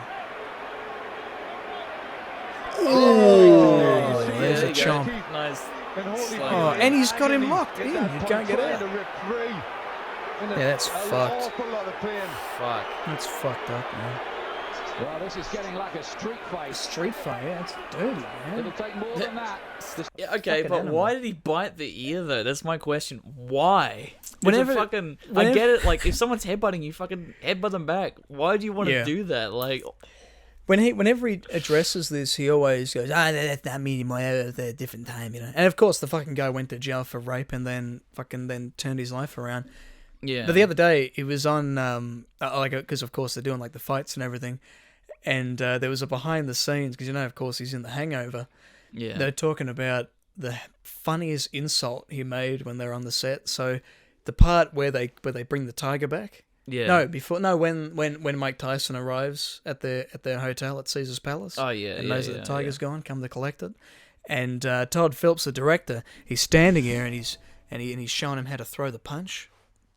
Oh, you see there's there a you go. chomp. Nice. And Holyfield Oh, and he's got him agony. locked in. At that He point, can't get trying out. to rip free. And Yeah, that's a fucked. awful lot of pain. Fuck. That's fucked up, man. Well, this is getting like a street fight. Street fight, yeah, it's dirty, It'll man. take more than that. Yeah, okay, Fucking but animal. why did he bite the ear though? That's my question. Why? Whenever- I whenever- get it. Like, if someone's headbutting you, fucking headbutt them back. Why do you want to Yeah. do that? Like, Whenever he addresses this, he always goes, that's not me anymore, it's a different time, And of course, the fucking guy went to jail for rape and then turned his life around. yeah. But the other day, it was on, because of course they're doing like the fights and everything, and there was a behind the scenes, because of course he's in The Hangover. yeah. They're talking about the funniest insult he made when they're on the set. So the part where they bring the tiger back. yeah. When Mike Tyson arrives at their hotel at Caesar's Palace. Oh, yeah, and yeah, knows that yeah, the tiger's gone, come to collect it. And Todd Phillips, the director, he's standing here and he's showing him how to throw the punch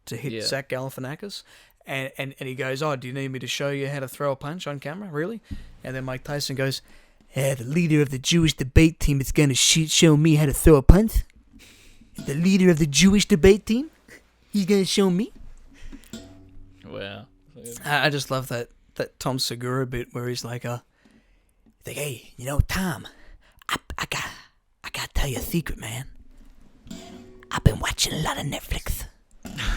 to hit Yeah. Zach Galifianakis. And he goes, oh, do you need me to show you how to throw a punch on camera? Really? And then Mike Tyson goes, the leader of the Jewish debate team is going to show me how to throw a punch? The leader of the Jewish debate team? He's going to show me? Wow. I just love that Tom Segura bit where he's like, hey, Tom, I got to tell you a secret, man. I've been watching a lot of Netflix.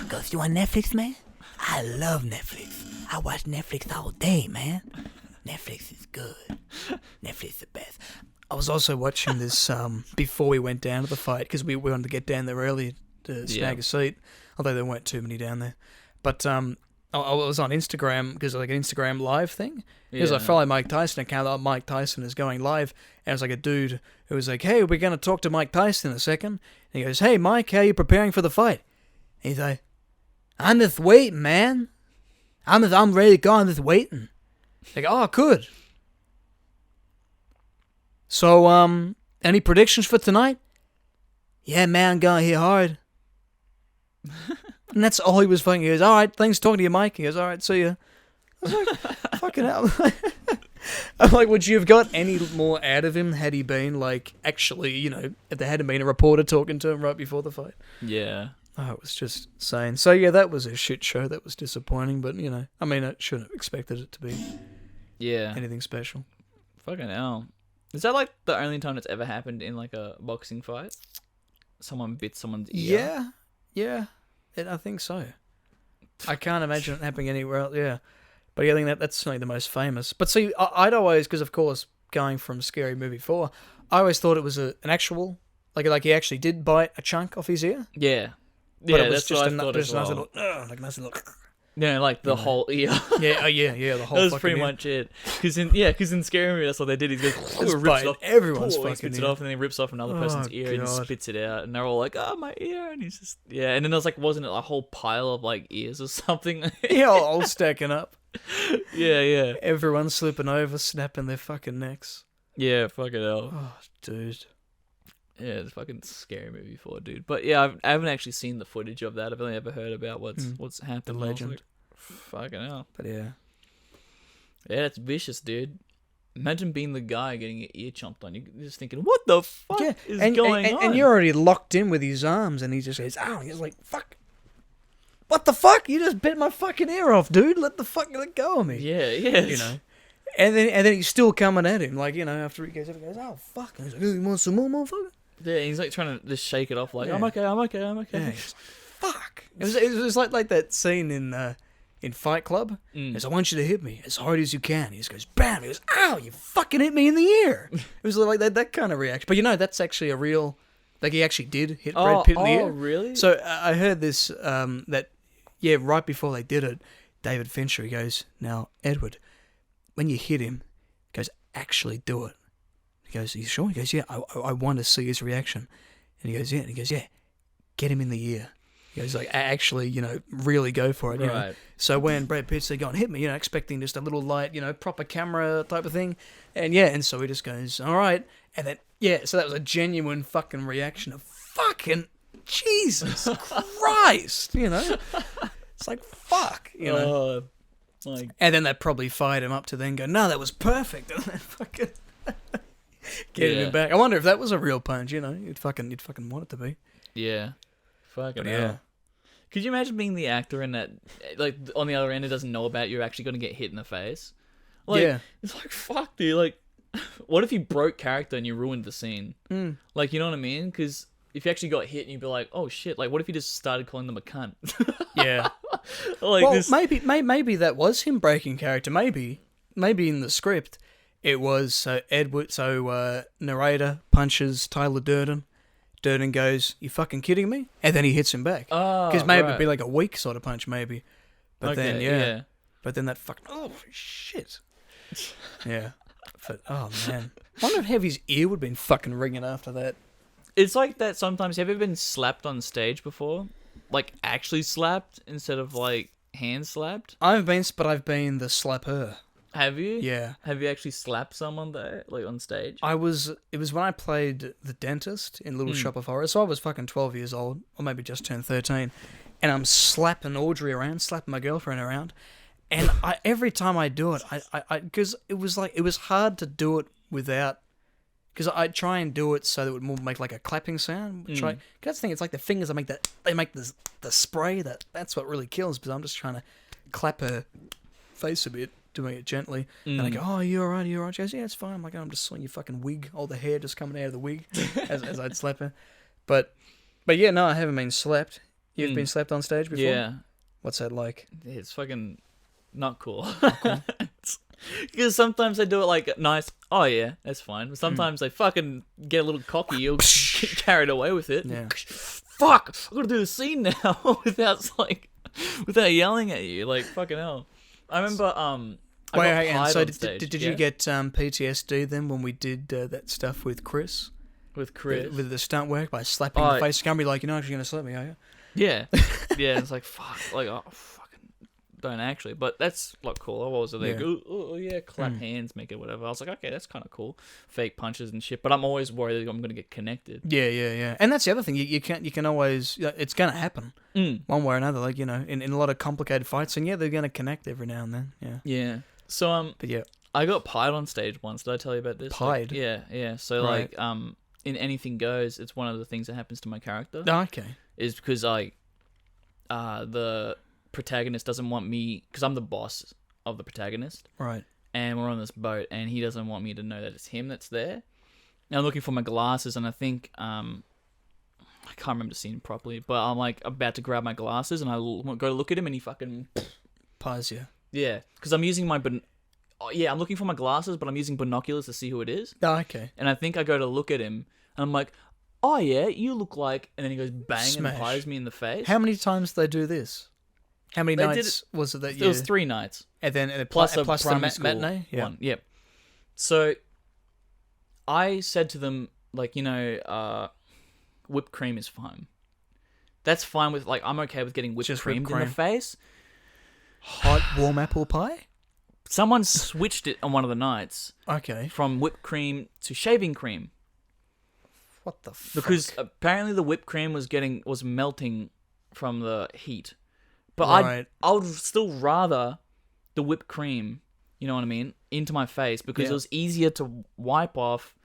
Goes, you on Netflix, man? I love Netflix. I watch Netflix all day, man. Netflix is good. Netflix is the best. I was also watching this before we went down to the fight because we wanted to get down there early to snag a seat, although there weren't too many down there. But I was on Instagram because like an Instagram live thing. Because I Yeah. follow Mike Tyson account. That Mike Tyson is going live, and it was like a dude who was like, "Hey, we're gonna talk to Mike Tyson in a second." And he goes, "Hey, Mike, how you preparing for the fight?" And he's like, "I'm just waiting, man. I'm ready to go. I'm just waiting." Like, oh, good. So, any predictions for tonight? yeah, man, I'm going here hard. And that's all he was fucking. He goes, all right, thanks for talking to you, Mike. He goes, all right, see ya. I was like, fucking hell. I'm like, would you have got any more out of him had he been, like, actually, you know, if there hadn't been a reporter talking to him right before the fight? Yeah. Oh, it was just insane. So, yeah, that was a shit show. That was disappointing, but, you know, I mean, I shouldn't have expected it to be Yeah. anything special. Fucking hell. Is that, like, the only time it's ever happened in, like, a boxing fight? Someone bit someone's ear? Yeah, I think so. I can't imagine it happening anywhere else, yeah. But yeah, I think that's certainly the most famous. But see, I'd always, because of course, going from Scary Movie 4, I always thought it was an actual, like he actually did bite a chunk off his ear. Yeah. But Yeah, it was that's what I thought as just a nice well. little, like a nice little... Yeah, like the whole ear. Yeah, the whole That was fucking pretty ear. much it. Because in Scary Movie, that's what they did. He goes, Just rips bite it off. everyone's He fucking spits it ear. off, and then he rips off another person's ear and God. spits it out. And they're all like, oh, my ear. And he's just, yeah. And then there was like, wasn't it a whole pile of like ears or something? Yeah, all stacking up. Yeah. Everyone's slipping over, snapping their fucking necks. Yeah, fucking hell. Oh, dude. Yeah, it's fucking Scary Movie 4, dude. But yeah, I haven't actually seen the footage of that. I've only ever heard about what's happened. The I was legend. like, fucking hell. But yeah. Yeah, that's vicious, dude. Imagine being the guy getting your ear chomped on. You're just thinking, what the fuck is going on? And you're already locked in with his arms, and he just goes, ow. He's like, fuck. What the fuck? You just bit my fucking ear off, dude. Let go of me. Yeah. You know? And then he's still coming at him, like, you know, after he goes, oh, fuck. And he's like, oh, you want some more, motherfucker? Yeah, he's like trying to just shake it off, like, Yeah. I'm okay. Yeah, he's, fuck. It was like that scene in Fight Club. He goes, I want you to hit me as hard as you can. He just goes, bam. He goes, ow, you fucking hit me in the ear. It was like that kind of reaction. But, you know, that's actually a real, like, he actually did hit Brad Pitt in the ear. Oh, really? So I heard this, right before they did it, David Fincher, he goes, now, Edward, when you hit him, he goes, actually do it. He goes, are you sure? He goes, yeah, I want to see his reaction. And he goes, yeah. And he goes, yeah, get him in the ear. He goes, like, actually, you know, really go for it. You know? Right. So when Brad Pitt said, go and hit me, you know, expecting just a little light, you know, proper camera type of thing. And so he just goes, all right. And then, so that was a genuine fucking reaction of fucking Jesus Christ, you know? It's like, fuck, you know? Like, And then that probably fired him up to then go, no, that was perfect. And then fucking get him back. I wonder if that was a real punch, you know? You'd fucking want it to be. yeah. Fucking But hell. yeah. Could you imagine being the actor in that, like, on the other end, it doesn't know about you're actually going to get hit in the face? Like, Yeah. It's like, fuck, dude. Like, what if you broke character and you ruined the scene? Like, you know what I mean? Because if you actually got hit and you'd be like, oh, shit, like, what if you just started calling them a cunt? Yeah. Like, Well, this... maybe that was him breaking character. Maybe in the script it was narrator punches Tyler Durden. Durden goes, "You fucking kidding me?" And then he hits him back. Because maybe it'd be like a weak sort of punch, maybe. But then But then that fucking shit. Yeah. But oh man, I wonder how his ear would have been fucking ringing after that. It's like that sometimes. Have you ever been slapped on stage before? Like, actually slapped instead of, like, hand slapped? I've been the slapper. Have you? Yeah. Have you actually slapped someone there, like, on stage? It was when I played the dentist in Little Shop of Horrors, so I was fucking 12 years old, or maybe just turned 13, and I'm slapping Audrey around, slapping my girlfriend around, and every time I do it, because it was hard to do it without, because I try and do it so that it would more make like a clapping sound. Cause that's the thing, it's like the fingers that make the spray, that's what really kills, because I'm just trying to clap her face a bit, doing it gently, and I go, oh, you alright? She goes, yeah, it's fine. I'm like, oh, I'm just seeing your fucking wig, all the hair just coming out of the wig, as I'd slap her. But yeah, no, I haven't been slapped. You've been slapped on stage before? Yeah. What's that like? It's fucking not cool. Because sometimes they do it like nice, oh yeah, that's fine. But sometimes they fucking get a little cocky, you'll get carried away with it. Yeah. Fuck, I've got to do the scene now without yelling at you. Like, fucking hell. I remember, did you get PTSD then when we did that stuff with Chris? With Chris? With the stunt work by slapping the face? You're going to be like, you're not actually going to slap me, are you? Yeah. Yeah, it's like, fuck. Like, oh, fucking don't actually, but that's a lot cooler. What was it? Like, Yeah. oh yeah, clap hands, make it whatever. I was like, okay, that's kind of cool. Fake punches and shit, but I'm always worried that I'm gonna get connected. Yeah. And that's the other thing. You can always, it's gonna happen one way or another. Like, in a lot of complicated fights, and they're gonna connect every now and then. Yeah. Yeah. So But yeah. I got pied on stage once. Did I tell you about this? Pied? Yeah. So Right. in Anything Goes, it's one of the things that happens to my character. Oh, okay. Is because the protagonist doesn't want me, because I'm the boss of the protagonist, Right. and we're on this boat, and he doesn't want me to know that it's him that's there. And I'm looking for my glasses, and I think I can't remember the scene properly, but I'm like about to grab my glasses, and I go to look at him, and he fucking Pies you. yeah, because I'm using I'm looking for my glasses, but I'm using binoculars to see who it is, Oh, okay. and I think I go to look at him, and I'm like, oh yeah, you look like, and then he goes bang Smash. and pies me in the face. How many times did they do this? How many They did nights was it that you... It was 3 nights. And then Plus a the primary school matinee? Yeah. one. Yep. So I said to them, like, whipped cream is fine. That's fine with, like, I'm okay with getting whipped Just cream whipped in the cream. face. Hot, warm apple pie? Someone switched it on one of the nights Okay. from whipped cream to shaving cream. What the fuck? Because apparently the whipped cream was melting from the heat. But Right. I would still rather the whipped cream, you know what I mean, into my face, because it was easier to wipe off.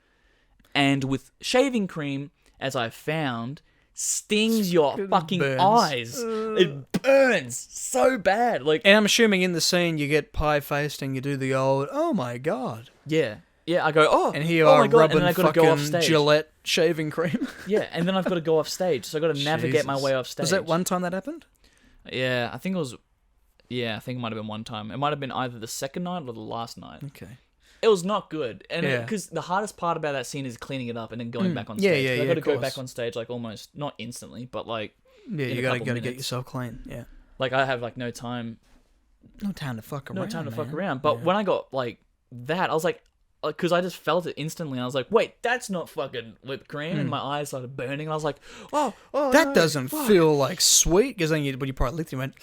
And with shaving cream, as I found, stings your fucking burns. eyes. It burns so bad. Like, And I'm assuming in the scene you get pie-faced and you do the old, oh my god. yeah, I go, oh, And here oh you my are God, rubbing and then I got to go off fucking stage. Gillette shaving cream. Yeah, and then I've got to go off stage, so I got to navigate my Jesus. way off stage. Was that one time that happened? Yeah, I think it was. Yeah, I think it might have been one time. It might have been either the second night or the last night. Okay. It was not good, and Yeah. because the hardest part about that scene is cleaning it up and then going back on Yeah, stage. yeah, I yeah, got to of go course. back on stage like almost not instantly, but like Yeah, in you a gotta couple get minutes. yourself clean. Yeah. Like I have like no time No time to fuck around. no time to fuck man. around. But Yeah. when I got like that, I was like, because I just felt it instantly, and I was like, wait, that's not fucking whipped cream, and my eyes started burning, and I was like, oh, That no, doesn't fuck. feel like sweet, because then when you probably licked it, you went,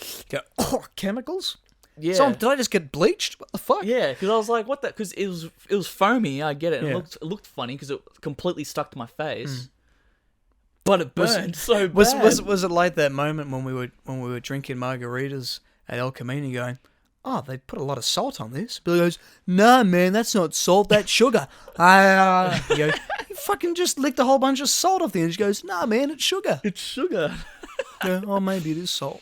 oh, chemicals? Yeah. So did I just get bleached? What the fuck? Yeah, because I was like, "What the?" Because it was foamy. I get it. Yeah. It looked funny because it completely stuck to my face, but it Was- burned so bad. Was it like that moment when we were drinking margaritas at El Camino, going, oh, they put a lot of salt on this? Billy goes, nah, man, that's not salt, that's sugar. You go, you fucking just licked a whole bunch of salt off the end. She goes, nah, man, it's sugar. It's sugar. Yeah, oh, maybe it is salt.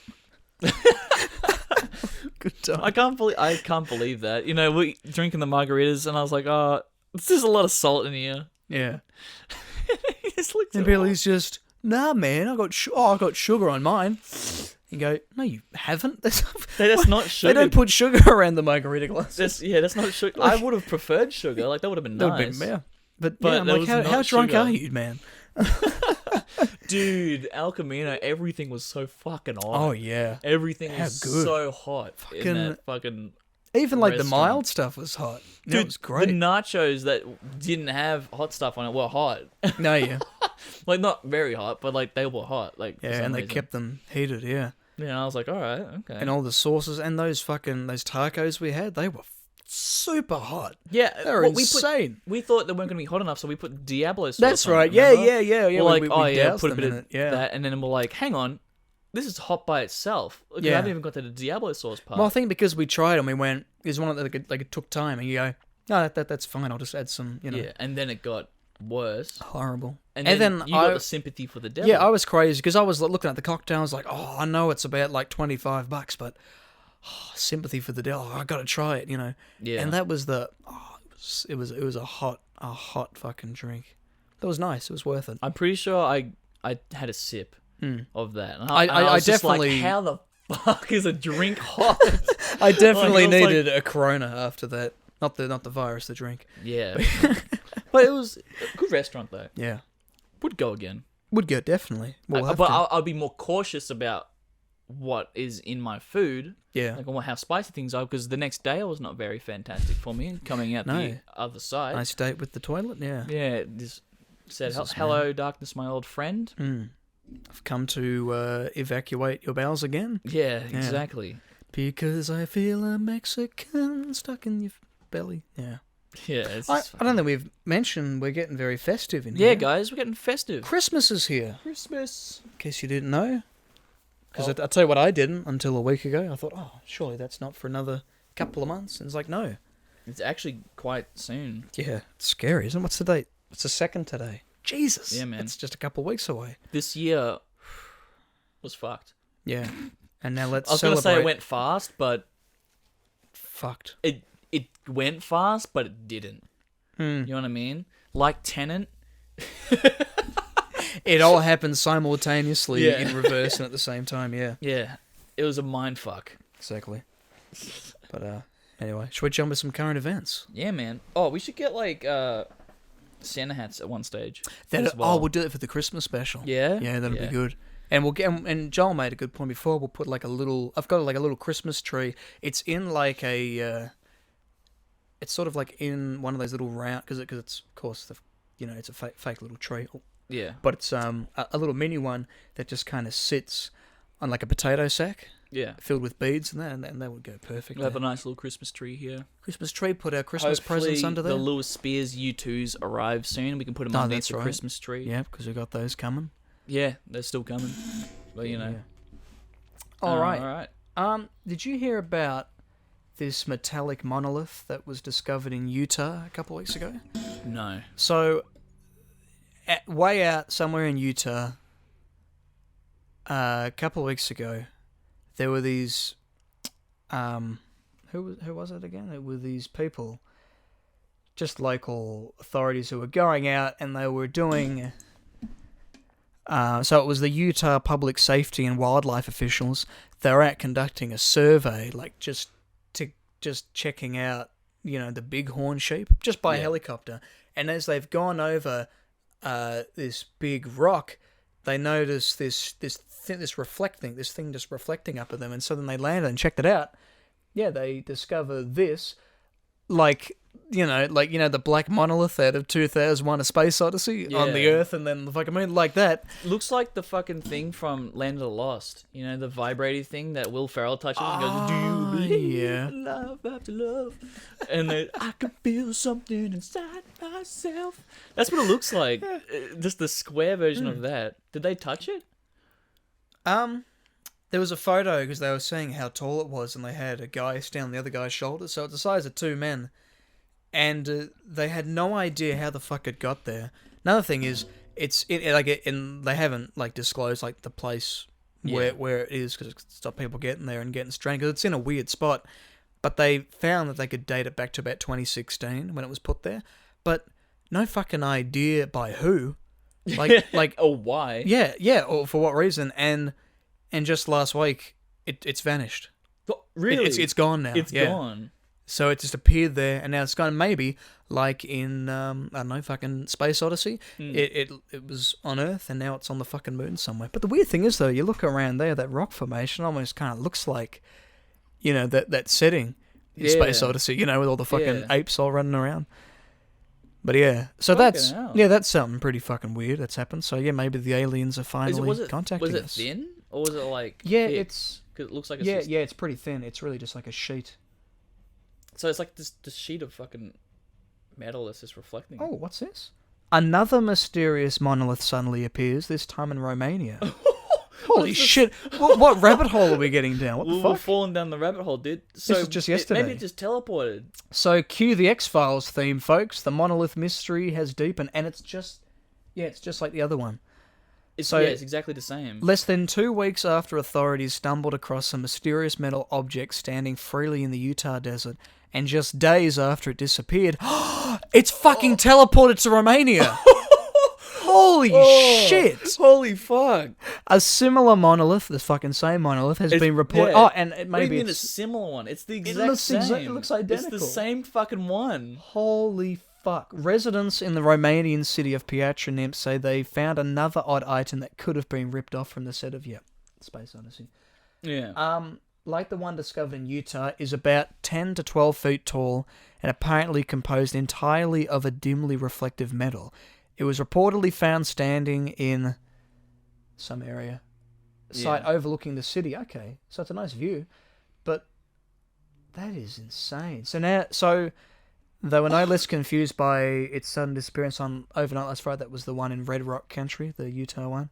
Good time. I can't believe that. You know, we drinking the margaritas, and I was like, "Oh, there's a lot of salt in here." Yeah. He just looked And at Billy's just, nah, man, I got sugar on mine. You go, no, you haven't. That's not sugar. They don't put sugar around the margarita glasses. that's not sugar. I would have preferred sugar. Like that would have been That nice. would've been, yeah. But But yeah, I'm that like, was how not drunk sugar. are you, man? Dude, El Camino, everything was so fucking hot. Oh, yeah. Everything How was good. so hot in that fucking. Even like the restaurant. mild stuff was hot. Dude, It was great. The nachos that didn't have hot stuff on it were hot. No, yeah. Like, not very hot, but like they were hot. Like, for Yeah, some and they reason. kept them heated, yeah. Yeah, and I was like, all right, okay. And all the sauces and those tacos we had, they were super hot. Yeah, They were well, insane. We thought they weren't going to be hot enough, so we put Diablo sauce That's on it, right. Yeah, remember? yeah. We're like, we oh yeah, doused put a them bit in of it. Yeah. that, and then we're like, hang on, this is hot by itself. Look, I Yeah. haven't even got to the Diablo sauce part. Well, I think because we tried and we went, there's one that like it took time, and you go, no, that's fine. I'll just add some, yeah, and then it got worse. horrible. And then you got the sympathy for the devil. Yeah, I was crazy because I was looking at the cocktail. I was like, oh, I know it's about like $25, but sympathy for the devil. I got to try it, Yeah. And that was it was a hot fucking drink. That was nice. It was worth it. I'm pretty sure I had a sip of that. And I was just definitely- like, how the fuck is a drink hot? I definitely Like, I was needed a Corona after that. Not the virus, the drink. Yeah. But it was a good restaurant though. Yeah, Would go again. would go definitely. We'll have But to. I'll be more cautious about what is in my food. Yeah. Like how spicy things are, because the next day was not very fantastic for me coming out No. the other side. Nice date with the toilet. Yeah. Yeah, just said, Jesus, hello, darkness, my old friend. I've come to evacuate your bowels again. Yeah, exactly. Because I feel a Mexican stuck in your belly. Yeah. Yeah, it's I just don't think we've mentioned we're getting very festive in yeah, here. guys, we're getting festive. Christmas is here. Christmas. In case you didn't know. Because I'll tell you what, I didn't until a week ago. I thought, oh, surely that's not for another couple of months. And it's like, no. It's actually quite soon. Yeah, it's scary, isn't it? What's the date? It's the 2nd today. Jesus. Yeah, man. It's just a couple of weeks away. This year was fucked. Yeah. And now let's I was going celebrate. to say it went fast, but Fucked. it went fast, but it didn't. You know what I mean? Like Tenet. It all happened simultaneously Yeah. in reverse and at the same time, yeah. Yeah, it was a mind fuck. Exactly. But anyway, should we jump with some current events? Yeah, man. Oh, we should get like Santa hats at one stage. That, as well. we'll do it for the Christmas special. Yeah? Yeah, that'll Yeah. be good. And we'll get, and Joel made a good point before. We'll put like a little. I've got like a little Christmas tree. It's in like a. It's sort of like in one of those little round because it's of course it's a fake little tree, Yeah. but it's a little mini one that just kind of sits on like a potato sack Yeah. filled with beads and that would go perfect. We'll have a nice little Christmas tree here. Christmas tree. Put our Christmas presents Hopefully under there. the Lewis Spears U2s arrive soon. We can put them underneath that's the right. Christmas tree. Yeah, because we got those coming. Yeah, they're still coming. But you know. Yeah. All right. All right. Did you hear about this metallic monolith that was discovered in Utah a couple of weeks ago? No. So, way out somewhere in Utah, a couple of weeks ago, there were these. Who was it again? It were these people, just local authorities who were going out and they were doing. So it was the Utah Public Safety and Wildlife officials. They were out conducting a survey, like just checking out, the bighorn sheep, just by helicopter. And as they've gone over this big rock, they notice this thing just reflecting up at them. And so then they landed and checked it out. Yeah, they discover this, the black monolith out of 2001: A Space Odyssey on the Yeah. Earth, and then like that. Looks like the fucking thing from Land of the Lost. You know, the vibrating thing that Will Ferrell touches and goes, "Do you believe yeah. in love after love?" And then I can feel something inside myself. That's what it looks like. Just the square version of that. Did they touch it? There was a photo because they were saying how tall it was, and they had a guy stand on the other guy's shoulder, so it's the size of two men. And they had no idea how the fuck it got there. Another thing is, they haven't disclosed the place where it is because it's stop people getting there and getting stranded because it's in a weird spot. But they found that they could date it back to about 2016 when it was put there, but no fucking idea by who, Or why? yeah, or for what reason. And just last week, it's vanished. Really? It's gone now. It's gone. So it just appeared there, and now it's gone. Maybe like in I don't know, fucking Space Odyssey. It was on Earth, and now it's on the fucking moon somewhere. But the weird thing is, though, you look around there, that rock formation almost kind of looks like, that setting in Space Odyssey. With all the fucking apes all running around. But yeah, so hell. that's something pretty fucking weird that's happened. So yeah, maybe the aliens are finally contacting us. Was it thin or was it like? Yeah, thick? it's 'Cause it looks like it's pretty thin. It's really just like a sheet. So it's like this sheet of fucking metal that's just reflecting. Oh, what's this? Another mysterious monolith suddenly appears. This time in Romania. Holy shit! What rabbit hole are we getting down? What the We're fuck? falling down the rabbit hole, dude. So was just yesterday. Maybe it just teleported. So cue the X-Files theme, folks. The monolith mystery has deepened, and it's just like the other one. It's exactly the same. Less than 2 weeks after authorities stumbled across a mysterious metal object standing freely in the Utah desert, and just days after it disappeared, it's fucking teleported to Romania! Holy shit! Holy fuck! A similar monolith, the fucking same monolith, has been reported. yeah. Oh, and What do maybe you mean a it's similar one? It's the exact looks same. it looks It's identical. the same fucking one. Holy fuck. Residents in the Romanian city of Piatra Neamț say they found another odd item that could have been ripped off from the set of, Space Odyssey. Yeah. Like the one discovered in Utah, is about 10 to 12 feet tall and apparently composed entirely of a dimly reflective metal. It was reportedly found standing in some area. Site overlooking the city. Okay, so it's a nice view. But that is insane. So they were no less confused by its sudden disappearance on overnight last Friday. That was the one in Red Rock Country, the Utah one.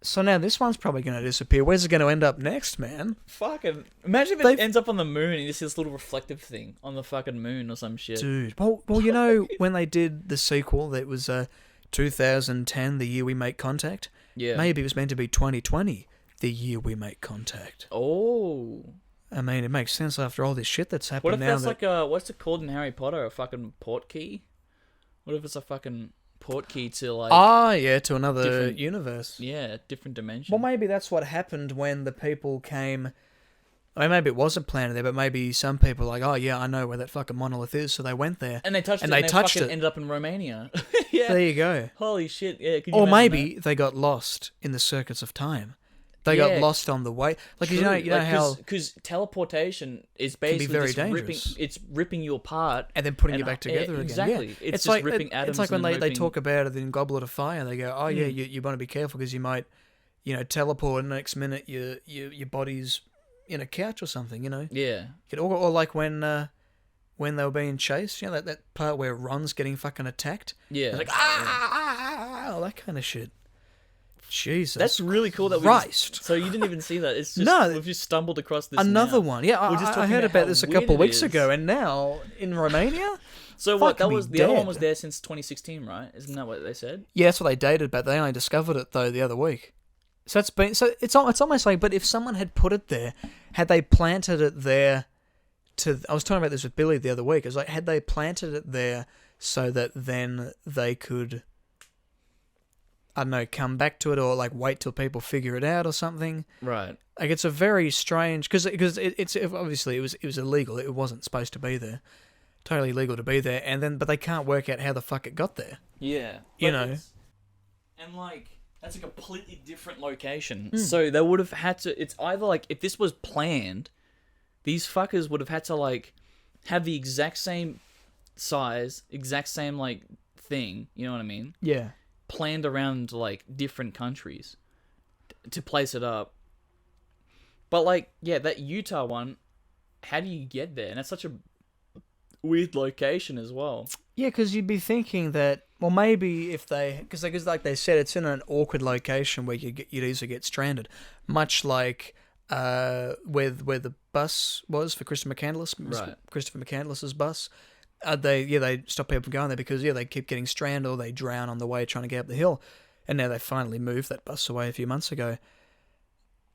So now this one's probably going to disappear. Where's it going to end up next, man? Fucking imagine if it ends up on the moon and you see this little reflective thing on the fucking moon or some shit. Dude. Well, you know, when they did the sequel, that was 2010, the year we make contact. Yeah. Maybe it was meant to be 2020, the year we make contact. Oh. I mean, it makes sense after all this shit that's happened. What if now that's that... like a, what's it called in Harry Potter? A fucking port key? What if it's a fucking port key to like... to another different universe. Yeah, different dimension. Well, maybe that's what happened when the people came... I mean, maybe it wasn't planted there, but maybe some people were like, oh yeah, I know where that fucking monolith is, so they went there. And they touched and it, they and touched fucking it. ended up in Romania. Yeah. There you go. Holy shit, yeah. Could you Or imagine maybe that? they got lost in the circuits of time. They got lost on the way. Like, you know True. how... Because teleportation is Can be basically very just dangerous. ripping you apart. And then putting you back together again. Exactly. Yeah. It's just like ripping atoms. It's like when and they ripping... talk about it in Goblet of Fire. They go, oh yeah, you want to be careful because you might, teleport, and the next minute your body's in a couch or something, Yeah. Or like when they were being chased, that part where Ron's getting fucking attacked. Yeah. It's like, all that kind of shit. Jesus. That's really cool that Christ. So you didn't even see that. It's just No. we've just stumbled across this Another now. one. Yeah, We're just I talking heard about about how this a weird couple it weeks is. ago, and now in Romania. So what? Fuck That me was the other one was dead. there since 2016, right? Isn't that what they said? Yeah, that's what they dated, but they only discovered it though the other week. So it's almost like, but if someone had put it there, had they planted it there I was talking about this with Billy the other week. It was like, had they planted it there so that then they could, I don't know, come back to it, or like wait till people figure it out or something. Right. Like, it's a very strange, because it's obviously it was illegal. It wasn't supposed to be there. Totally illegal to be there, but they can't work out how the fuck it got there. Yeah. You But know. and like that's a completely different location. So they would have had to. It's either like if this was planned, these fuckers would have had to like have the exact same size, exact same like thing. You know what I mean? Yeah. Planned around like different countries to place it up. But like, yeah, that Utah one, how do you get there? And that's such a weird location as well. Yeah, because you'd be thinking that, well, maybe if because like they said, it's in an awkward location where you'd easily get stranded, much like where the bus was for Christopher McCandless's bus. They stop people from going there because they keep getting stranded or they drown on the way trying to get up the hill, and now they finally moved that bus away a few months ago.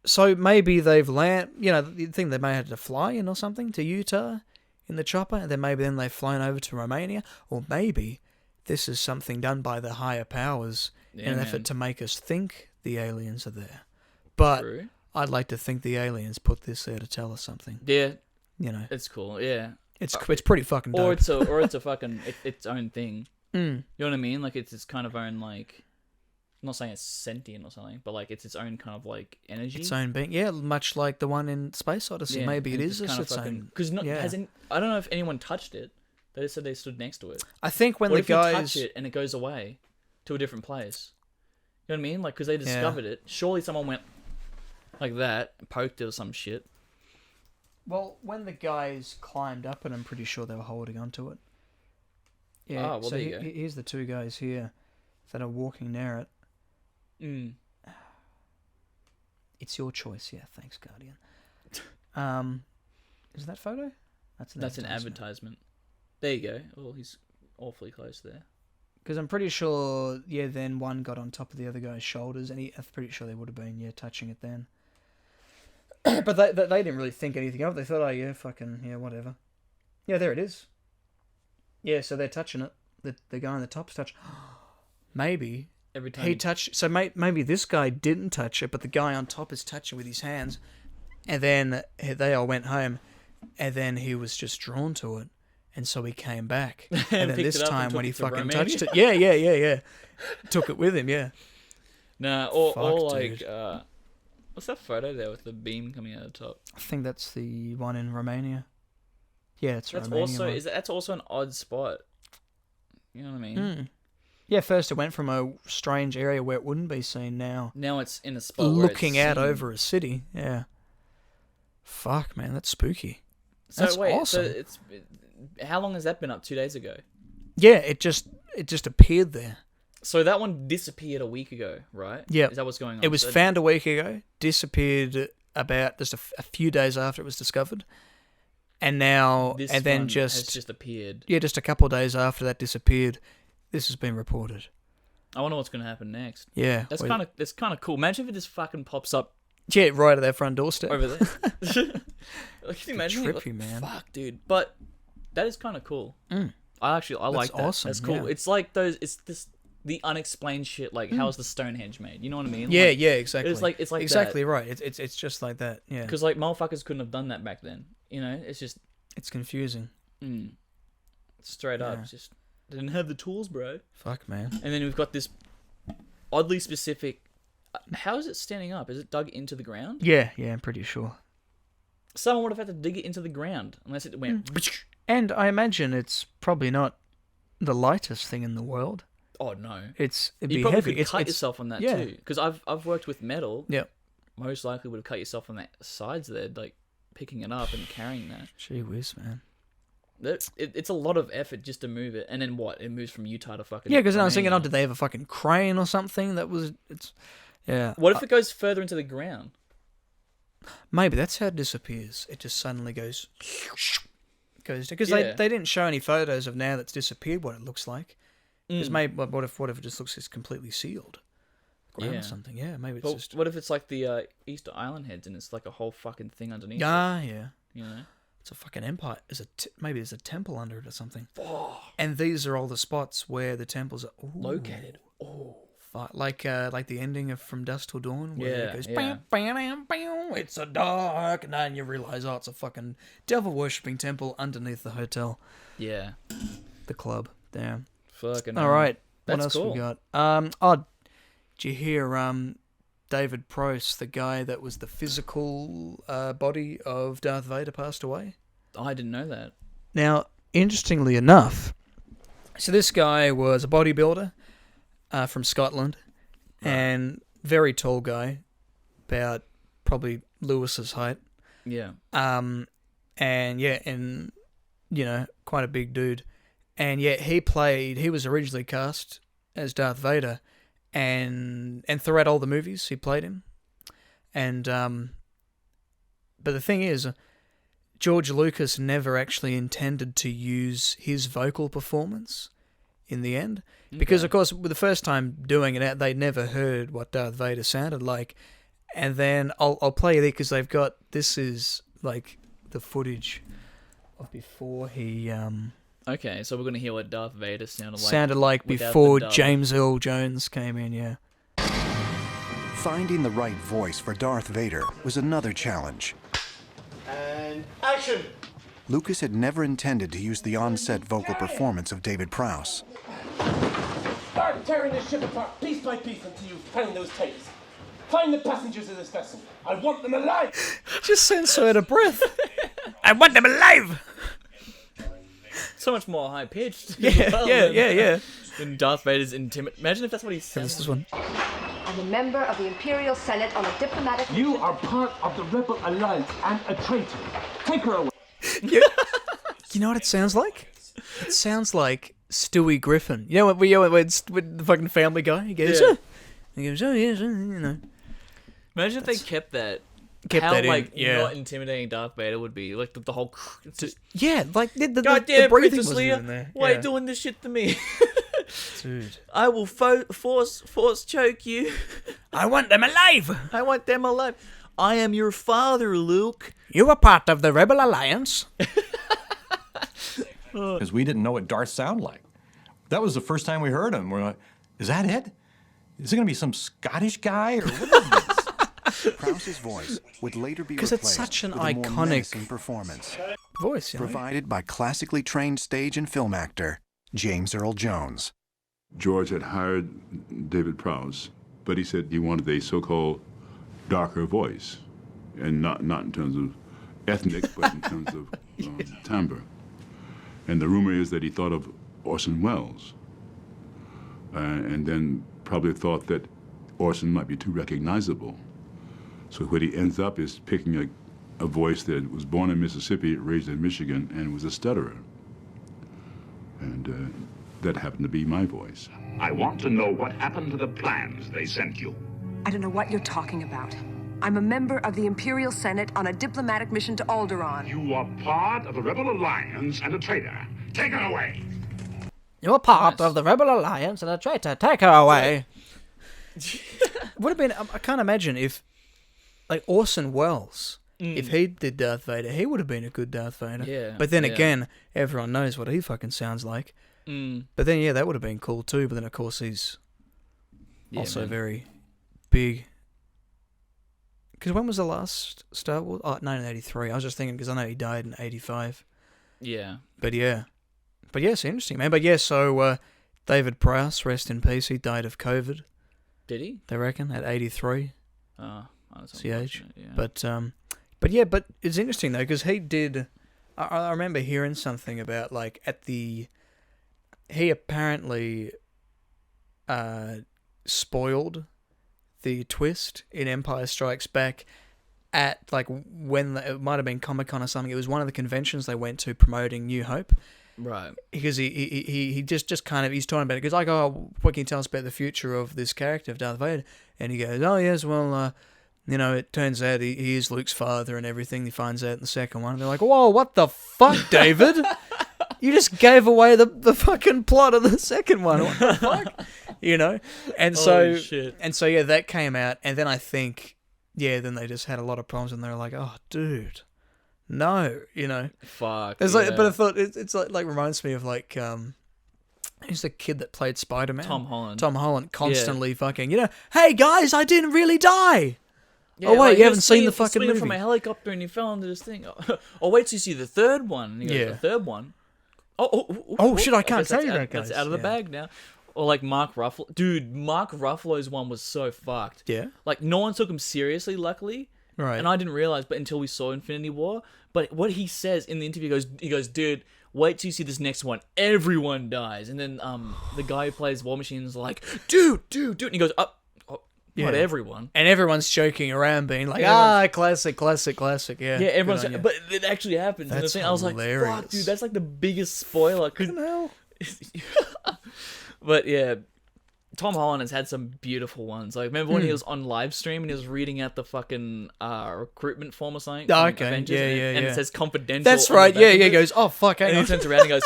So maybe they've you think they may have had to fly in or something to Utah in the chopper, and then they've flown over to Romania, or maybe this is something done by the higher powers in an effort to make us think the aliens are there. But True. I'd like to think the aliens put this there to tell us something. Yeah, It's cool. Yeah, it's pretty fucking dope. or it's a fucking its own thing. You know what I mean? Like it's its kind of own like. I'm not saying it's sentient or something, but like it's its own kind of like energy. Its own being, yeah, much like the one in Space Odyssey. Yeah, maybe it and is kind of its fucking, own. Because yeah. I don't know if anyone touched it. They just said they stood next to it. I think when What the if you guys touch it and it goes away to a different place? You know what I mean? Like because they discovered it. Surely someone went like that, poked it or some shit. Well, when the guys climbed up it, I'm pretty sure they were holding onto it. Yeah, Ah, well, there you go. Here's the two guys here that are walking near it. It's your choice, yeah. Thanks, Guardian. Is that photo? That's an advertisement. There you go. Oh, he's awfully close there. Because I'm pretty sure, then one got on top of the other guy's shoulders, and I'm pretty sure they would have been, touching it then. But they didn't really think anything of it. They thought, oh, yeah, fucking, yeah, whatever. Yeah, there it is. Yeah, so they're touching it. The guy on the top's touch. Maybe Every time he touched. So maybe this guy didn't touch it, but the guy on top is touching with his hands. And then they all went home, and then he was just drawn to it, and so he came back. And then this time when he fucking touched it, yeah, took it with him, yeah. Nah, or Fuck, like, dude. what's that photo there with the beam coming out of the top? I think that's the one in Romania. Yeah, it's That's Romania. also that's also an odd spot. You know what I mean? Mm. Yeah, first it went from a strange area where it wouldn't be seen. Now Now it's in a spot where looking it's out seen. over a city. Yeah. Fuck, man, that's spooky. So That's wait, awesome. how long has that been up? 2 days ago. Yeah, it just appeared there. So that one disappeared a week ago, right? Yeah. Is that what's going on? It was So- found a week ago, disappeared about just a few days after it was discovered, and now This and then one just has just appeared. just a couple of days after that disappeared, this has been reported. I wonder what's gonna happen next. Yeah, That's we- kind of cool. Imagine if it just fucking pops up yeah, right at their front doorstep. over there. Like, can you imagine? trippy, What the man. Fuck, dude. But that is kind of cool. I like that. awesome, That's cool. yeah. It's like those. It's this the unexplained shit. Like how's the Stonehenge made? You know what I mean? Yeah, Like, yeah, exactly. It's like exactly right. It's just like that. Yeah, because like motherfuckers couldn't have done that back then. You know, it's just it's confusing. straight up. Yeah. It's just they didn't have the tools, bro. Fuck, man. And then we've got this oddly specific. How is it standing up? Is it dug into the ground? Yeah, I'm pretty sure. Someone would have had to dig it into the ground unless it went. And I imagine it's probably not the lightest thing in the world. Oh no! It'd You be probably heavy. could cut yourself on that yeah. too. Because I've worked with metal. Yeah. Most likely would have cut yourself on the sides there, like picking it up and carrying that. Gee whiz, man. It's a lot of effort just to move it, and then what? It moves from Utah to fucking. Yeah, because I was thinking, Romania. did they have a fucking crane or something? Yeah. What if it goes further into the ground? Maybe that's how it disappears. It just suddenly goes because Yeah. they didn't show any photos of now that's disappeared what it looks like. Because maybe what if it just looks it's completely sealed, ground Yeah. or something? Yeah, maybe it's But just what if it's like the Easter Island heads, and it's like a whole fucking thing underneath? yeah. You know. It's a fucking empire. Maybe there's a temple under it or something. And these are all the spots where the temples are Located. Like the ending of From Dusk Till Dawn, where Yeah, it goes, yeah. bam, bam, bam, it's a dark night, and you realise, it's a fucking devil worshipping temple underneath the hotel, Yeah. the club. Damn. Fucking. All right, what That's else cool. we got? Did you hear David Prost, the guy that was the physical body of Darth Vader, passed away? I didn't know that. Now, interestingly enough, so this guy was a bodybuilder from Scotland, and very tall guy, about probably Lewis's height. Yeah. And quite a big dude. And yet he was originally cast as Darth Vader, and throughout all the movies he played him. And but the thing is, George Lucas never actually intended to use his vocal performance in the end, because of course with the first time doing it, they never heard what Darth Vader sounded like. And then I'll play it because they've got, this is like the footage of before he Okay, so we're gonna hear what Darth Vader sounded like without before the dub. James Earl Jones came in. Yeah. Finding the right voice for Darth Vader was another challenge. And action! Lucas had never intended to use the on-set vocal performance of David Prowse. Start tearing this ship apart piece by piece until you find those tapes. Find the passengers of this vessel. I want them alive! Just sounds so out of breath. I want them alive. So much more high pitched. Yeah. Than Darth Vader's intimate. Imagine if that's what he said. This one. I'm a member of the Imperial Senate on a diplomatic You mission. are part of the Rebel Alliance and a traitor. Take her away. You know what it sounds like? It sounds like Stewie Griffin. You know what with the fucking Family Guy? He goes, Yeah. yes, you know. Imagine if they kept that. Kept how that in, like yeah. not intimidating Darth Vader would be. Like the whole. It's just, Yeah, like the Goddamn breathing Princess wasn't Leia, in there. why are Yeah. you doing this shit to me? Dude. I will force choke you. I want them alive. I want them alive. I am your father, Luke. You are part of the Rebel Alliance. Because we didn't know what Darth sounded like. That was the first time we heard him. We're like, is that it? Is it going to be some Scottish guy? Or what is this? Prowse's voice would later be 'Cause replaced it's such an with a more iconic menacing performance, Voice, you know. provided by classically trained stage and film actor James Earl Jones. George had hired David Prowse, but he said he wanted a so-called darker voice, and not in terms of ethnic, but in terms of timbre. And the rumor is that he thought of Orson Welles, and then probably thought that Orson might be too recognizable. So what he ends up is picking a voice that was born in Mississippi, raised in Michigan, and was a stutterer. And that happened to be my voice. I want to know what happened to the plans they sent you. I don't know what you're talking about. I'm a member of the Imperial Senate on a diplomatic mission to Alderaan. You are part of the Rebel Alliance and a traitor. Take her away. You're part of the Rebel Alliance and a traitor. Take her away. Would have been. I can't imagine if, like, Orson Welles, if he did Darth Vader, he would have been a good Darth Vader. Yeah. But then again, everyone knows what he fucking sounds like. But then, yeah, that would have been cool too. But then, of course, he's also very big. Because when was the last Star Wars? Oh, 1983. I was just thinking because I know he died in 85. Yeah. But yeah, it's interesting, man. But yeah, so David Prowse, rest in peace. He died of COVID. Did he? They reckon at 83. That's the age. Yeah. But it's interesting though because he did. I remember hearing something about like he apparently spoiled the twist in Empire Strikes Back at like when it might have been Comic-Con or something. It was one of the conventions they went to promoting New Hope. Right. Because he just kind of, he's talking about it. Because I go, oh, what can you tell us about the future of this character of Darth Vader? And he goes, oh yes, well, it turns out he is Luke's father and everything. He finds out in the second one. And they're like, whoa, what the fuck, David? You just gave away the fucking plot of the second one. What the fuck? And so, shit. And so, yeah, that came out. And then I think, yeah, then they just had a lot of problems and they were like, oh, dude. No, Fuck. It's like, but I thought it's like reminds me of like who's the kid that played Spider-Man? Tom Holland. Tom Holland constantly fucking, hey guys, I didn't really die. Yeah, oh wait, like, you haven't seen the fucking movie from a helicopter and he fell into this thing. Oh wait till you see the third one. And he goes, the third one. Oh shit! I can't tell you that, guys. That's out of the bag now. Or like Mark Ruffalo. Dude, Mark Ruffalo's one was so fucked. Yeah. Like no one took him seriously, luckily. Right. And I didn't realize, but until we saw Infinity War. But what he says in the interview, he goes, dude, wait till you see this next one. Everyone dies. And then the guy who plays War Machine is like, dude. And he goes, not everyone. And everyone's joking around, being like, classic. Yeah. Yeah, everyone's. But it actually happens. That's and I was like, fuck, dude, that's like the biggest spoiler. But yeah. Tom Holland has had some beautiful ones. Like, remember when he was on live stream and he was reading out the fucking recruitment form or something? Oh, okay. Avengers, and it says confidential. That's right. Yeah. He goes, oh, fuck. And he turns around and goes,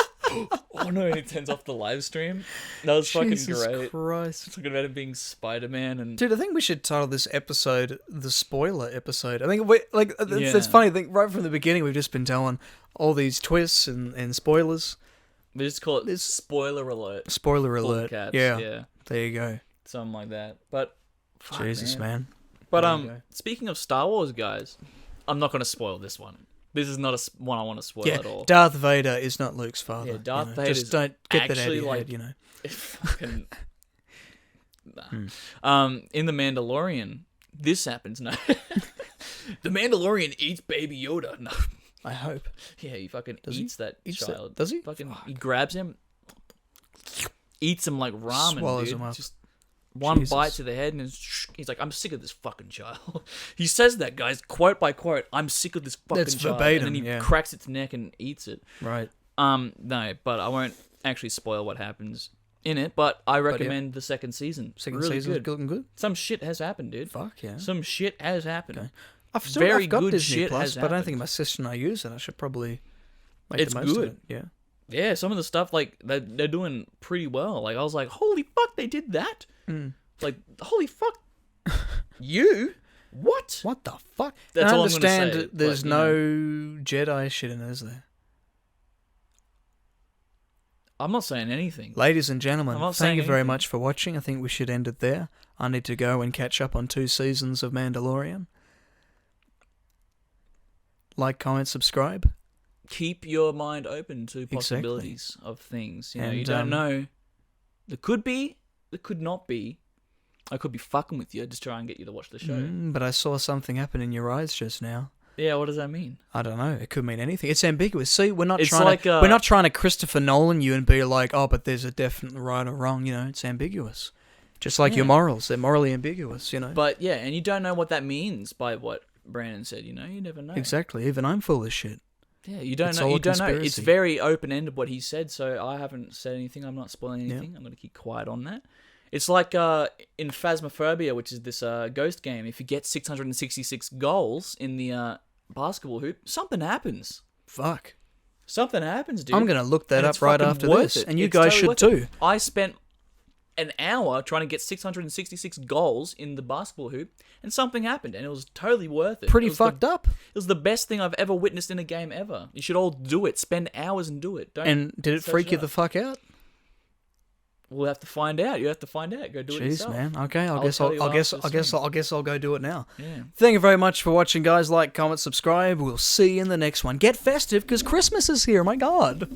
oh no, and he turns off the live stream. That was fucking Jesus great. Christ. Talking about him being Spider-Man and... Dude, I think we should title this episode the spoiler episode. I think that's funny. I think right from the beginning we've just been telling all these twists and spoilers. We just call it spoiler alert. Spoiler alert. Caps, yeah. There you go. Something like that. But fuck, Jesus, man. But speaking of Star Wars, guys, I'm not going to spoil this one. This is not one I want to spoil at all. Darth Vader is not Luke's father. Yeah, Darth Vader. Just don't get that out of your head, Fucking, in The Mandalorian, this happens. No. The Mandalorian eats Baby Yoda. No. I hope. Yeah, he fucking eats that child. Does he? Fucking, he grabs him, eats him like ramen, swallows dude. him up. Just one bite to the head, and he's like, "I'm sick of this fucking child." He says that, guys, quote by quote. "I'm sick of this fucking That's child." verbatim, and then he cracks its neck and eats it. Right. No, but I won't actually spoil what happens in it. But I recommend the second season. Second really season's good. Good. Some shit has happened, dude. Fuck yeah. Some shit has happened. Okay. I've got good Disney shit Plus, has but I don't happened. think my sister and I use it. I should probably make It's the most good. of it. Yeah. Yeah, some of the stuff, like, they're doing pretty well. Like, I was like, holy fuck, they did that? Like, holy fuck. You? What? What the fuck? That's I all I'm gonna understand say, there's but, no Jedi shit in it, is there? I'm not saying anything. Ladies and gentlemen, I'm not thank saying you very anything. much for watching. I think we should end it there. I need to go and catch up on 2 seasons of Mandalorian. Like, comment, subscribe. Keep your mind open to possibilities of things. You know, you don't know. There could be. There could not be. I could be fucking with you to try and get you to watch the show. But I saw something happen in your eyes just now. Yeah, what does that mean? I don't know. It could mean anything. It's ambiguous. See, we're not It's trying like, to we're not trying to Christopher Nolan you and be like, oh, but there's a definite right or wrong. You know, it's ambiguous. Just like your morals, they're morally ambiguous. You know. But yeah, and you don't know what that means by what Brandon said, you never know. Exactly. Even I'm full of shit. Yeah, you don't It's know. all You a don't know. It's conspiracy. very open-ended what he said, so I haven't said anything. I'm not spoiling anything. I'm going to keep quiet on that. It's like in Phasmophobia, which is this ghost game. If you get 666 goals in the basketball hoop, something happens. Fuck. Something happens, dude. I'm going to look that And up it's right fucking after worth this. it. And you It's guys totally should worth it. too. I spent an hour trying to get 666 goals in the basketball hoop, and something happened, and it was totally worth it. Pretty It was fucked up. It was the best thing I've ever witnessed in a game ever. You should all do it. Spend hours and do it. Don't And did it search freak you up. the fuck out? We'll have to find out. You have to find out. Go do it Jeez, yourself. man. Okay, I'll I tell you guess after the stream. I'll go do it now. Yeah. Thank you very much for watching, guys. Like, comment, subscribe. We'll see you in the next one. Get festive because Christmas is here. My God.